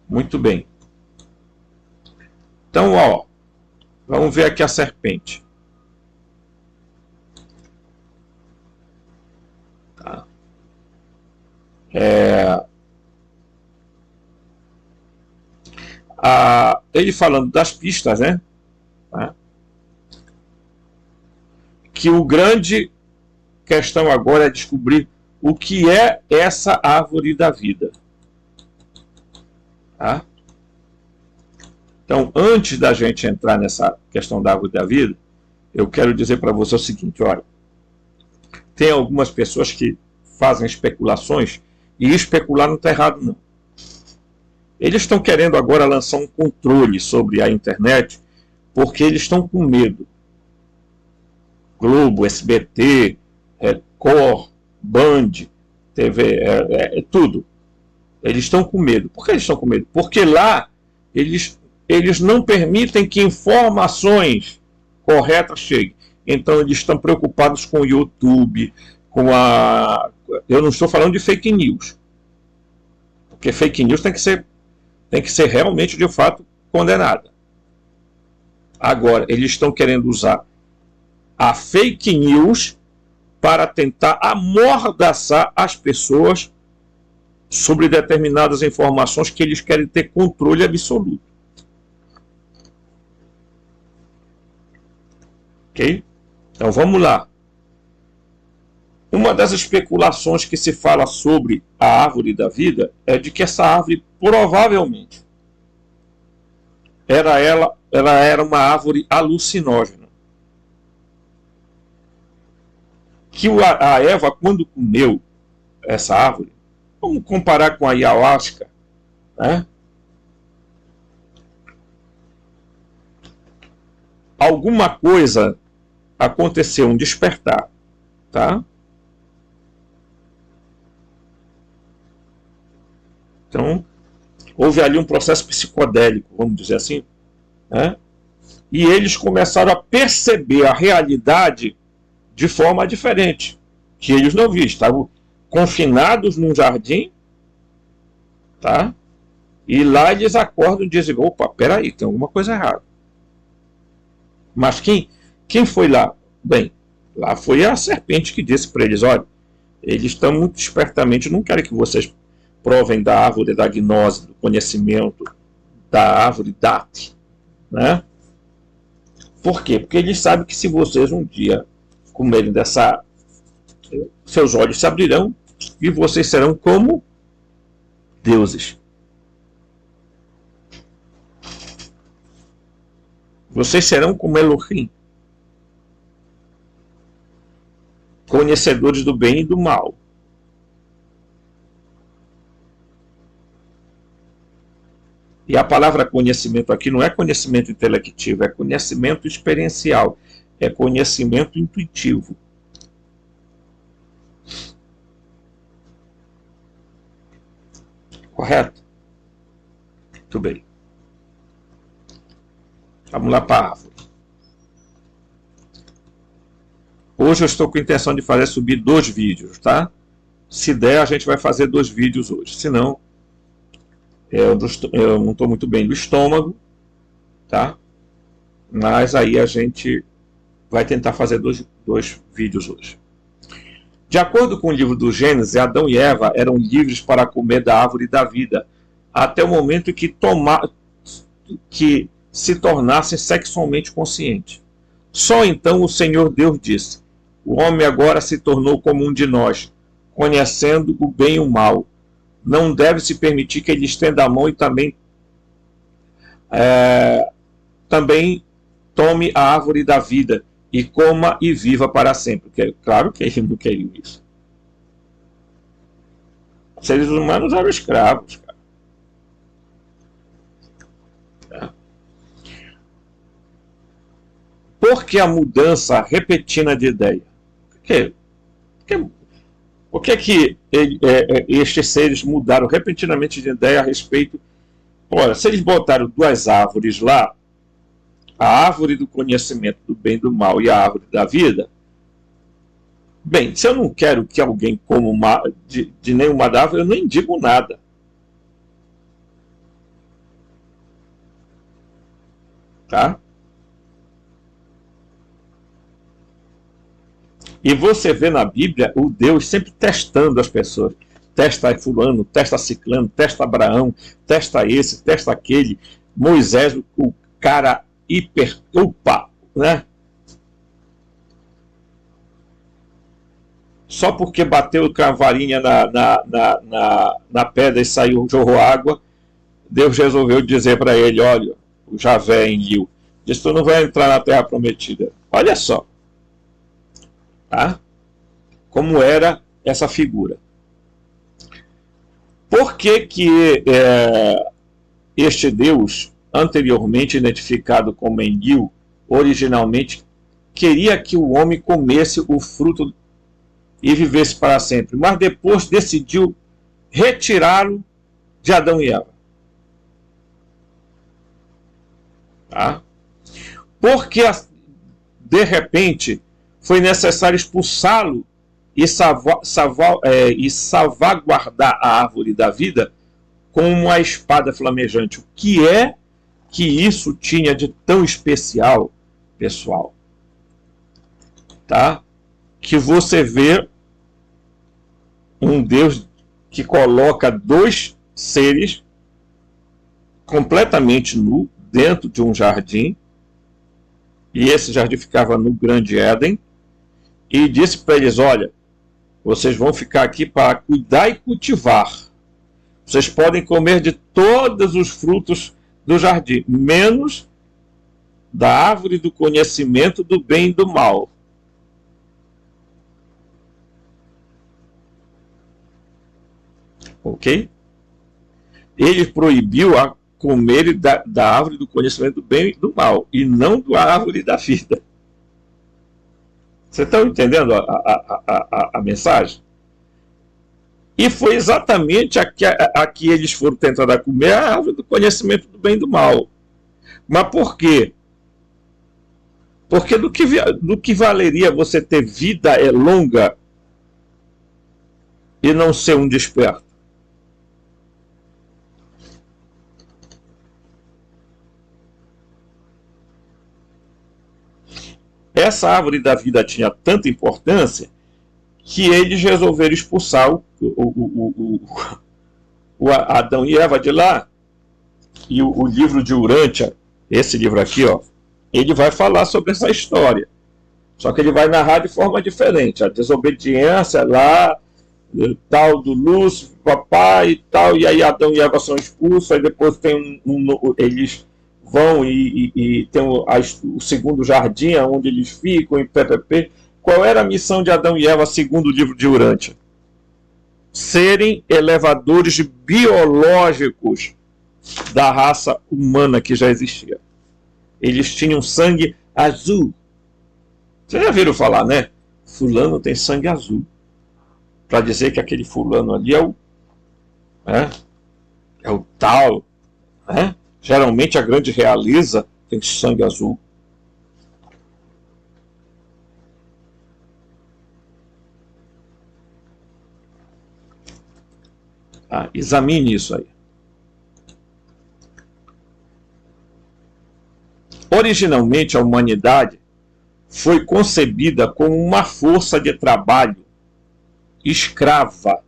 Muito bem. Então, ó, vamos ver aqui a serpente. Tá. Ele falando das pistas, né? Tá? Que o grande questão agora é descobrir o que é essa árvore da vida. Tá? Então, antes da gente entrar nessa questão da árvore da vida, eu quero dizer para você o seguinte: olha, tem algumas pessoas que fazem especulações, e especular não está errado, não. Eles estão querendo agora lançar um controle sobre a internet, porque eles estão com medo. Globo, SBT, Record, Band, TV, tudo. Eles estão com medo. Por que eles estão com medo? Porque lá eles não permitem que informações corretas cheguem. Então eles estão preocupados com o YouTube, eu não estou falando de fake news. Porque fake news tem que ser realmente, de fato, condenada. Agora, eles estão querendo usar a fake news para tentar amordaçar as pessoas sobre determinadas informações que eles querem ter controle absoluto. Ok? Então vamos lá. Uma das especulações que se fala sobre a árvore da vida é de que essa árvore provavelmente ela era uma árvore alucinógena. Que a Eva, quando comeu essa árvore, vamos comparar com a ayahuasca, né? Alguma coisa aconteceu, um despertar, tá? Então, houve ali um processo psicodélico, vamos dizer assim, né? E eles começaram a perceber a realidade de forma diferente, que eles não viam. Estavam confinados num jardim, tá? E lá eles acordam e dizem: opa, peraí, tem alguma coisa errada. Mas quem foi lá? Bem, lá foi a serpente que disse para eles: olha, eles estão muito espertamente, não querem que vocês provem da árvore da gnose, do conhecimento da árvore date, né? Por quê? Porque eles sabem que se vocês um dia comerem dessa, seus olhos se abrirão e vocês serão como deuses. Vocês serão como Elohim, conhecedores do bem e do mal. E a palavra conhecimento aqui não é conhecimento intelectivo, é conhecimento experiencial, é conhecimento intuitivo. Correto? Muito bem. Vamos lá para a árvore. Hoje eu estou com a intenção de subir 2 vídeos, tá? Se der, a gente vai fazer 2 vídeos hoje. Se não, eu não estou muito bem do estômago, tá? Mas aí a gente vai tentar fazer 2 vídeos hoje. De acordo com o livro do Gênesis, Adão e Eva eram livres para comer da árvore da vida, até o momento que se tornassem sexualmente conscientes. Só então o Senhor Deus disse: o homem agora se tornou como um de nós, conhecendo o bem e o mal. Não deve se permitir que ele estenda a mão e também tome a árvore da vida e coma e viva para sempre. Porque, claro que ele não queria isso. Os seres humanos eram escravos, cara. Por que a mudança repentina de ideia? Por que estes seres mudaram repentinamente de ideia a respeito? Ora, se eles botaram 2 árvores lá, a árvore do conhecimento do bem e do mal e a árvore da vida, bem, se eu não quero que alguém coma de nenhuma árvore, eu nem digo nada. Tá? E você vê na Bíblia o Deus sempre testando as pessoas. Testa fulano, testa ciclano, testa Abraão, testa esse, testa aquele. Moisés, o cara né? Só porque bateu com a varinha na pedra e jorrou água, Deus resolveu dizer para ele: olha, o Javé Enlil, disse: tu não vai entrar na terra prometida. Olha só. Tá? Como era essa figura. Por que este Deus, anteriormente identificado como Enlil, originalmente queria que o homem comesse o fruto e vivesse para sempre, mas depois decidiu retirá-lo de Adão e Eva? Tá? Porque de repente foi necessário expulsá-lo e salvaguardar a árvore da vida com uma espada flamejante. O que é que isso tinha de tão especial, pessoal? Tá? Que você vê um Deus que coloca 2 seres completamente nu dentro de um jardim, e esse jardim ficava no Grande Éden, e disse para eles: olha, vocês vão ficar aqui para cuidar e cultivar. Vocês podem comer de todos os frutos do jardim, menos da árvore do conhecimento do bem e do mal. Ok? Ele proibiu a comer da árvore do conhecimento do bem e do mal, e não da árvore da vida. Você está entendendo a mensagem? E foi exatamente a que eles foram tentar comer, a árvore do conhecimento do bem e do mal. Mas por quê? Porque do que valeria você ter vida longa e não ser um desperto? Essa árvore da vida tinha tanta importância que eles resolveram expulsar o Adão e Eva de lá E o livro de Urântia, esse livro aqui, ó, ele vai falar sobre essa história. Só que ele vai narrar de forma diferente. A desobediência lá, tal do Lúcifer, papai e tal, e aí Adão e Eva são expulsos, aí depois tem eles vão e tem o segundo jardim, onde eles ficam, em PPP. Qual era a missão de Adão e Eva, segundo o livro de Urântia? Serem elevadores biológicos da raça humana que já existia. Eles tinham sangue azul. Vocês já viram falar, né? Fulano tem sangue azul. Para dizer que aquele fulano ali é o tal. Né? Geralmente a grande realeza tem sangue azul. Examine isso aí. Originalmente, a humanidade foi concebida como uma força de trabalho escrava,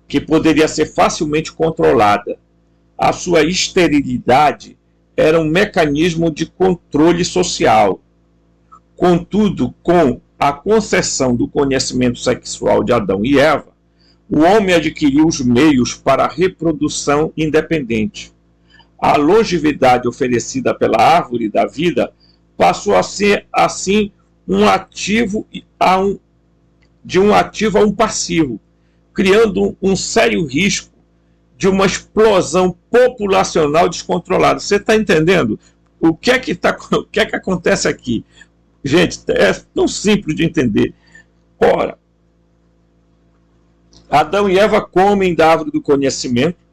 que poderia ser facilmente controlada. A sua esterilidade era um mecanismo de controle social. Contudo, com a concessão do conhecimento sexual de Adão e Eva, o homem adquiriu os meios para a reprodução independente. A longevidade oferecida pela árvore da vida passou a ser, assim, de um ativo a um passivo, criando um sério risco de uma explosão populacional descontrolada. Você está entendendo? O que é que acontece aqui? Gente, é tão simples de entender. Ora, Adão e Eva comem da árvore do conhecimento,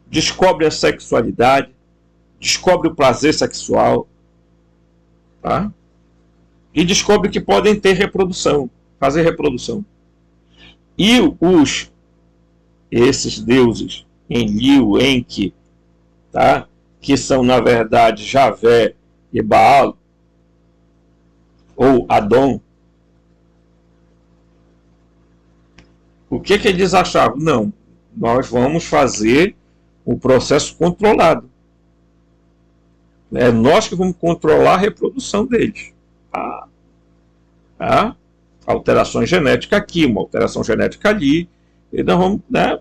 descobrem a sexualidade, descobrem o prazer sexual, tá? E descobrem que podem ter reprodução, fazer reprodução. E esses deuses, Enlil, Enki, tá? Que são, na verdade, Javé e Baal, ou Adão, o que eles achavam? Não, nós vamos fazer um processo controlado. É nós que vamos controlar a reprodução deles. Alterações genéticas aqui, uma alteração genética ali. E nós vamos, né?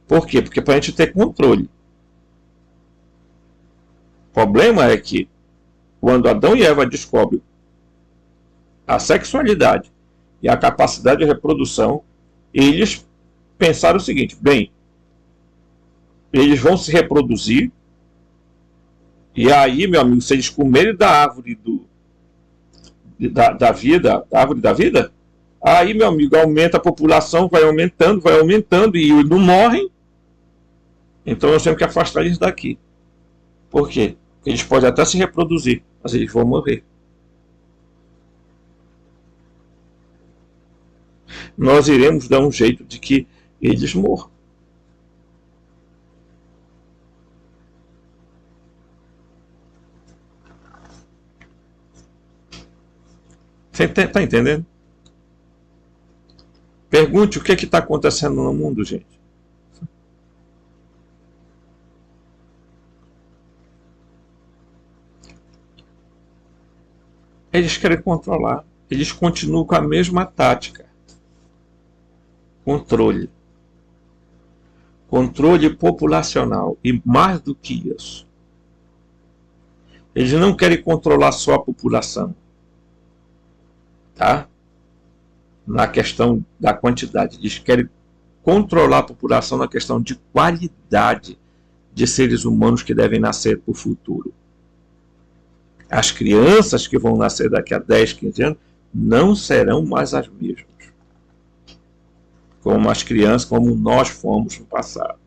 Por quê? Porque para a gente ter controle. O problema é que quando Adão e Eva descobrem a sexualidade e a capacidade de reprodução, eles pensaram o seguinte: bem, eles vão se reproduzir, e aí, meu amigo, se eles comerem da árvore da vida, da árvore da vida, aí, meu amigo, aumenta a população, vai aumentando, e não morrem. Então nós temos que afastar eles daqui. Por quê? Porque eles podem até se reproduzir, mas eles vão morrer. Nós iremos dar um jeito de que eles morram. Você está entendendo? Pergunte o que está acontecendo no mundo, gente. Eles querem controlar. Eles continuam com a mesma tática. Controle. Controle populacional. E mais do que isso. Eles não querem controlar só a população. Tá? Na questão da quantidade. Eles querem controlar a população na questão de qualidade de seres humanos que devem nascer para o futuro. As crianças que vão nascer daqui a 10, 15 anos não serão mais as mesmas. Como as crianças, como nós fomos no passado.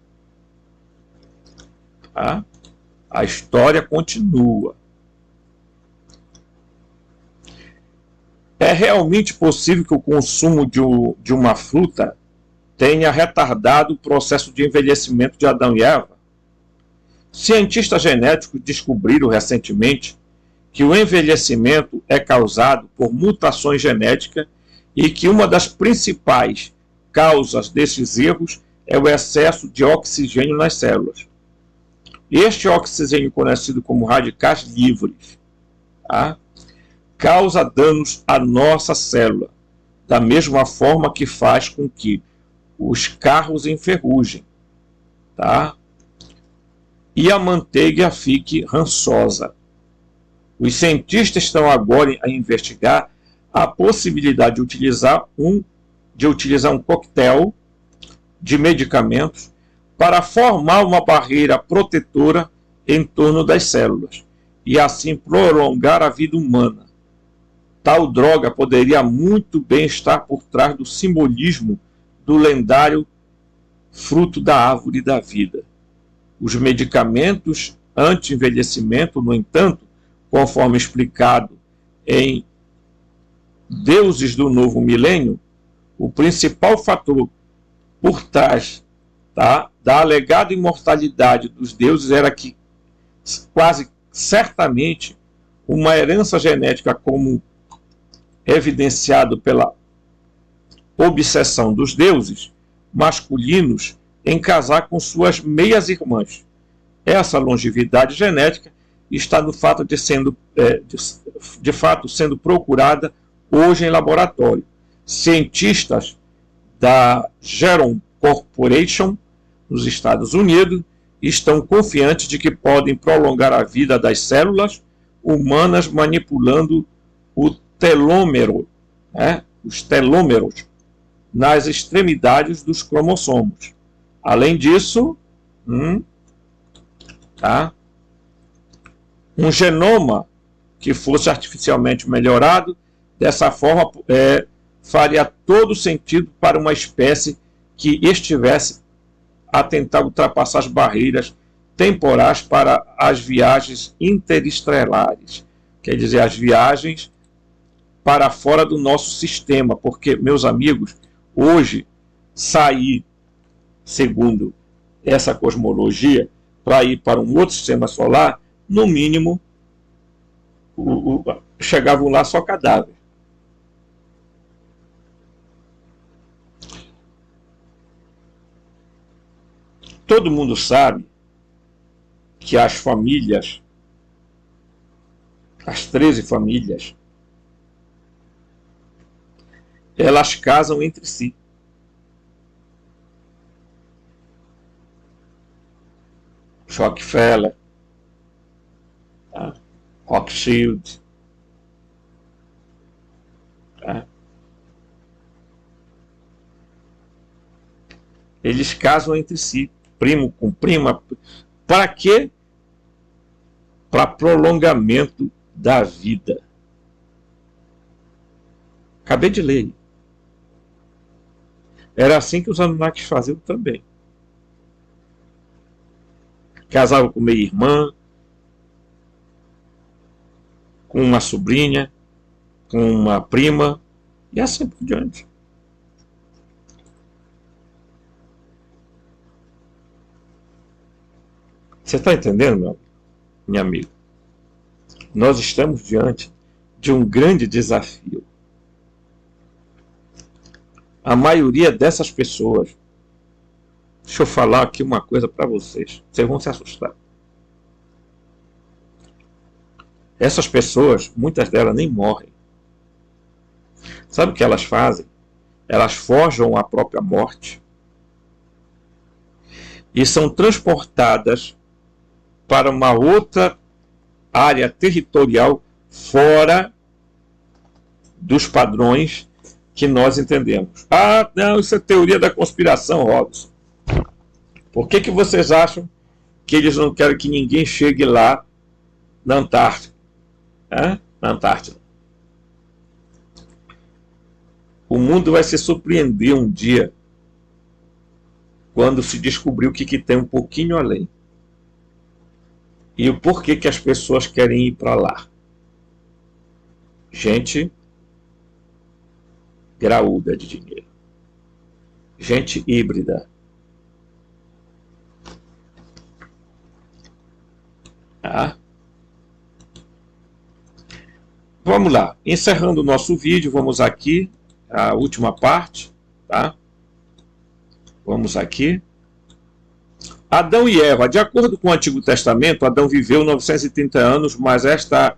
Tá? A história continua. É realmente possível que o consumo de uma fruta tenha retardado o processo de envelhecimento de Adão e Eva? Cientistas genéticos descobriram recentemente que o envelhecimento é causado por mutações genéticas e que uma das principais causas desses erros é o excesso de oxigênio nas células. Este oxigênio, conhecido como radicais livres, tá? Causa danos à nossa célula, da mesma forma que faz com que os carros enferrujem, tá? E a manteiga fique rançosa. Os cientistas estão agora a investigar a possibilidade de utilizar um coquetel de medicamentos para formar uma barreira protetora em torno das células e assim prolongar a vida humana. Tal droga poderia muito bem estar por trás do simbolismo do lendário fruto da árvore da vida. Os medicamentos anti-envelhecimento, no entanto, conforme explicado em Deuses do Novo Milênio, o principal fator por trás, tá, da alegada imortalidade dos deuses era que, quase certamente, uma herança genética, como evidenciado pela obsessão dos deuses masculinos em casar com suas meias-irmãs. Essa longevidade genética está no fato de fato sendo procurada hoje em laboratório. Cientistas da Geron Corporation, nos Estados Unidos, estão confiantes de que podem prolongar a vida das células humanas manipulando o telômero, os telômeros, nas extremidades dos cromossomos. Além disso, um genoma que fosse artificialmente melhorado, dessa forma faria todo sentido para uma espécie que estivesse a tentar ultrapassar as barreiras temporais para as viagens interestelares, quer dizer, as viagens para fora do nosso sistema, porque, meus amigos, hoje sair, segundo essa cosmologia, para ir para um outro sistema solar, no mínimo, chegavam lá só cadáver. Todo mundo sabe que as famílias, as 13 famílias, elas casam entre si. Rockefeller, Rothschild, eles casam entre si, primo com prima. Para quê? Para prolongamento da vida. Acabei de ler. Era assim que os Anunnakis faziam também. Casavam com meia-irmã, com uma sobrinha, com uma prima, e assim por diante. Você está entendendo, minha amiga? Nós estamos diante de um grande desafio. A maioria dessas pessoas, deixa eu falar aqui uma coisa para vocês, vocês vão se assustar. Essas pessoas, muitas delas nem morrem. Sabe o que elas fazem? Elas forjam a própria morte e são transportadas para uma outra área territorial fora dos padrões que nós entendemos. Ah, não, isso é teoria da conspiração, Robson. Por que vocês acham que eles não querem que ninguém chegue lá na Antártida? Na Antártida. O mundo vai se surpreender um dia quando se descobrir o que tem um pouquinho além. E o porquê que as pessoas querem ir para lá. Gente graúda de dinheiro. Gente híbrida. Vamos lá. Encerrando o nosso vídeo, vamos aqui, a última parte, tá? Vamos aqui. Adão e Eva, de acordo com o Antigo Testamento, Adão viveu 930 anos, mas esta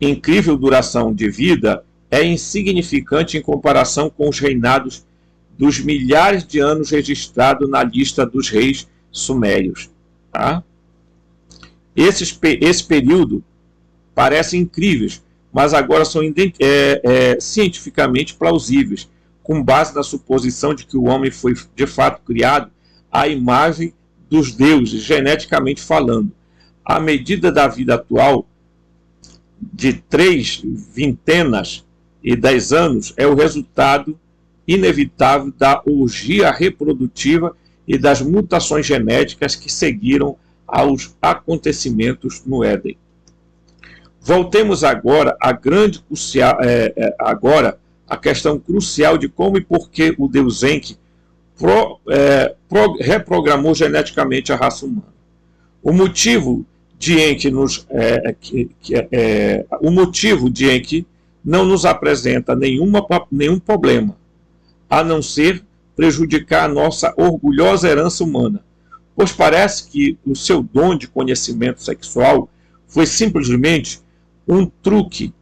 incrível duração de vida é insignificante em comparação com os reinados dos milhares de anos registrados na lista dos reis sumérios. Tá? Esse período parece incríveis, mas agora são cientificamente plausíveis, com base na suposição de que o homem foi de fato criado à imagem dos deuses, geneticamente falando. A medida da vida atual de 3 vintenas e 10 anos é o resultado inevitável da orgia reprodutiva e das mutações genéticas que seguiram aos acontecimentos no Éden. Voltemos agora à questão crucial de como e por que o Deus Enki reprogramou geneticamente a raça humana. O motivo de Enki não nos apresenta nenhum problema, a não ser prejudicar a nossa orgulhosa herança humana, pois parece que o seu dom de conhecimento sexual foi simplesmente um truque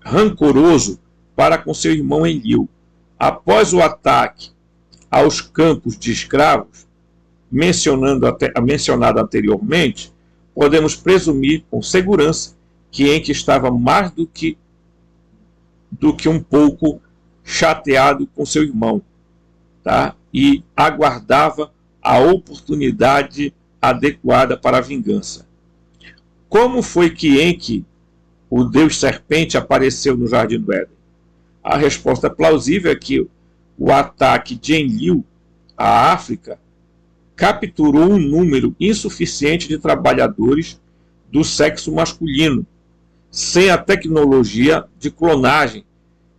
rancoroso para com seu irmão Enlil. Após o ataque aos campos de escravos, mencionado anteriormente, podemos presumir com segurança que Enki estava mais do que um pouco chateado com seu irmão, tá? E aguardava a oportunidade adequada para a vingança. Como foi que Enki, o deus serpente, apareceu no Jardim do Éden? A resposta plausível é que o ataque de Enlil à África capturou um número insuficiente de trabalhadores do sexo masculino, sem a tecnologia de clonagem,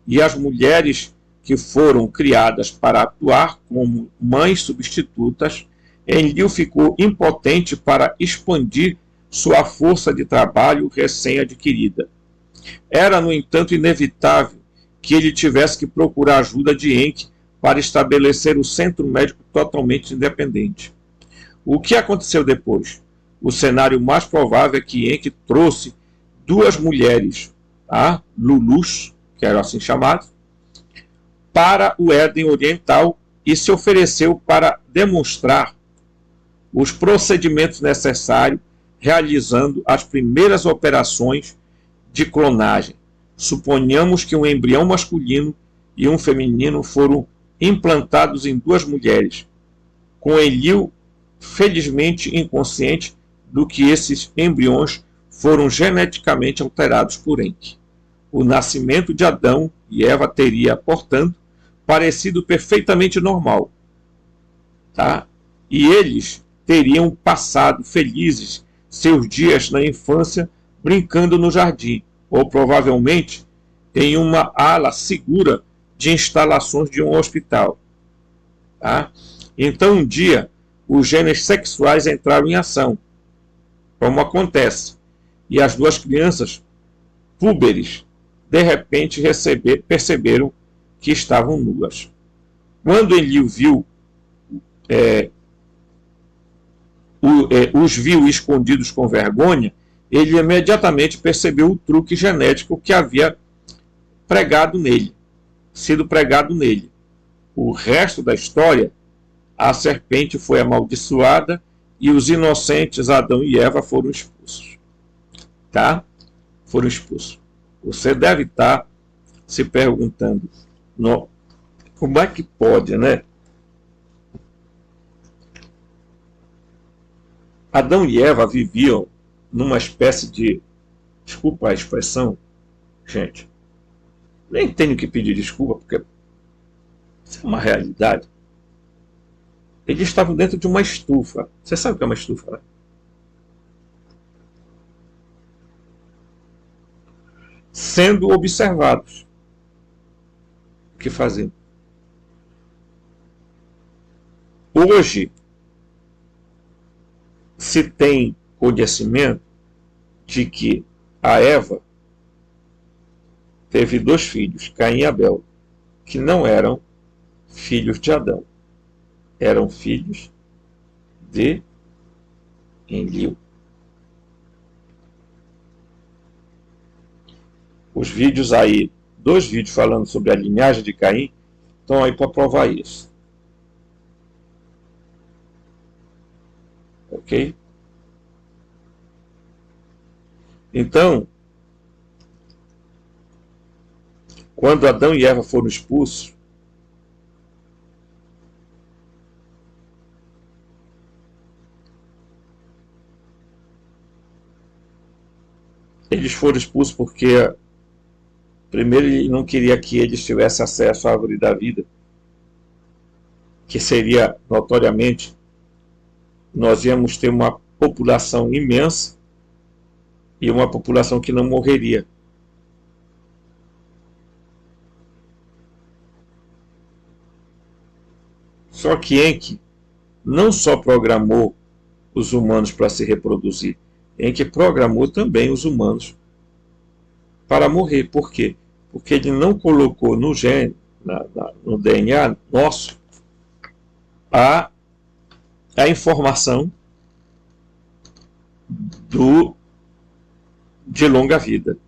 e as mulheres que foram criadas para atuar como mães substitutas, Enlil ficou impotente para expandir sua força de trabalho recém-adquirida. Era, no entanto, inevitável que ele tivesse que procurar ajuda de Enki para estabelecer o centro médico totalmente independente. O que aconteceu depois? O cenário mais provável é que Enki trouxe 2 mulheres, tá? Lulus, que eram assim chamadas, para o Éden Oriental e se ofereceu para demonstrar os procedimentos necessários, realizando as primeiras operações de clonagem. Suponhamos que um embrião masculino e um feminino foram implantados em 2 mulheres, com Enlil felizmente inconsciente do que esses embriões foram geneticamente alterados por Enki. O nascimento de Adão e Eva teria, portanto, parecido perfeitamente normal, tá? E eles teriam passado felizes seus dias na infância brincando no jardim, ou provavelmente em uma ala segura de instalações de um hospital. Tá? Então, um dia, os genes sexuais entraram em ação, como acontece, e as 2 crianças púberes, de repente, perceberam que estavam nuas. Quando Enlil os viu escondidos com vergonha, ele imediatamente percebeu o truque genético que havia sido pregado nele. O resto da história, a serpente foi amaldiçoada e os inocentes Adão e Eva foram expulsos. Tá? Foram expulsos. Você deve estar se perguntando, como é que pode, né? Adão e Eva viviam numa espécie de, desculpa a expressão, gente, nem tenho que pedir desculpa, porque isso é uma realidade. Eles estavam dentro de uma estufa. Você sabe o que é uma estufa, né? Sendo observados. O que fazer? Hoje, se tem conhecimento de que a Eva teve 2 filhos, Caim e Abel, que não eram filhos de Adão, eram filhos de Enlil. Os vídeos aí, 2 vídeos falando sobre a linhagem de Caim, estão aí para provar isso. Ok? Então, quando Adão e Eva foram expulsos, eles foram expulsos porque, primeiro, ele não queria que eles tivessem acesso à árvore da vida, que seria, notoriamente, nós íamos ter uma população imensa e uma população que não morreria. Só que Enki não só programou os humanos para se reproduzir, Enki programou também os humanos para morrer. Por quê? Porque ele não colocou no gene, no DNA nosso, a informação de longa vida.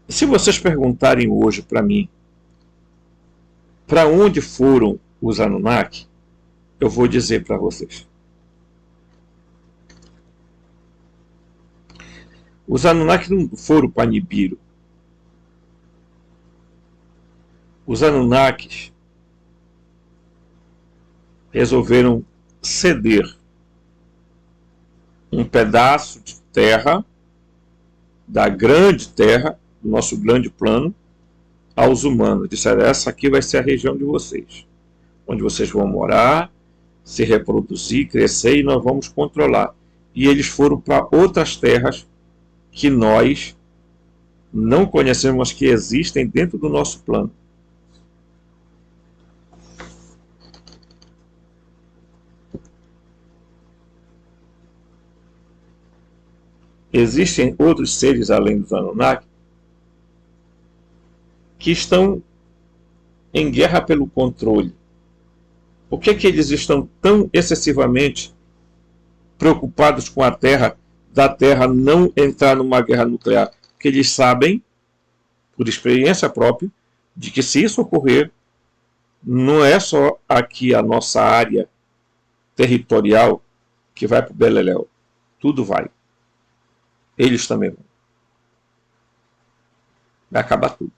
Se vocês perguntarem hoje para mim para onde foram os Anunnaki, eu vou dizer para vocês. Os Anunnaki não foram para Nibiru. Os Anunnakis resolveram ceder um pedaço de terra, da grande terra, do nosso grande plano, aos humanos. Disseram, essa aqui vai ser a região de vocês, onde vocês vão morar, se reproduzir, crescer, e nós vamos controlar. E eles foram para outras terras que nós não conhecemos, mas que existem dentro do nosso plano. Existem outros seres além dos Anunnaki que estão em guerra pelo controle. Por que eles estão tão excessivamente preocupados com a Terra, da Terra não entrar numa guerra nuclear? Porque eles sabem, por experiência própria, de que se isso ocorrer, não é só aqui a nossa área territorial que vai para o beleléu. Tudo vai. Eles também vão. Vai acabar tudo.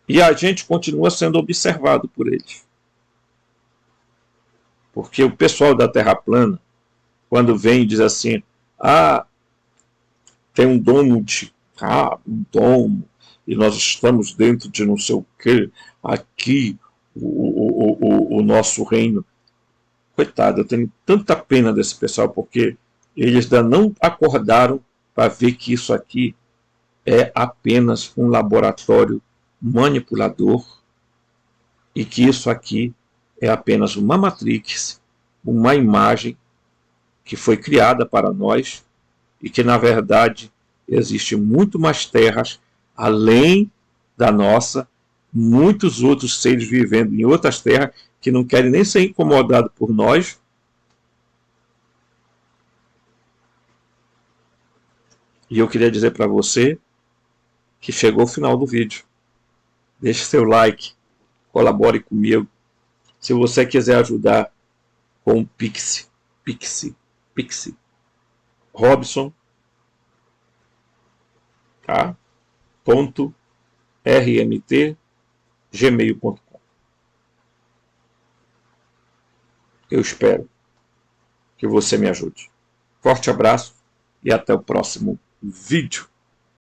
E a gente continua sendo observado por eles. Porque o pessoal da Terra plana, quando vem e diz assim, tem um domo de um domo, e nós estamos dentro de não sei o que, aqui o nosso reino. Coitado, eu tenho tanta pena desse pessoal, porque eles ainda não acordaram para ver que isso aqui é apenas um laboratório manipulador e que isso aqui é apenas uma matrix, uma imagem que foi criada para nós e que, na verdade, existe muito mais terras além da nossa, muitos outros seres vivendo em outras terras que não querem nem ser incomodados por nós. E eu queria dizer para você que chegou o final do vídeo. Deixe seu like, colabore comigo. Se você quiser ajudar com o Pix, Robson, tá? .rmt@gmail.com. Eu espero que você me ajude. Forte abraço e até o próximo vídeo.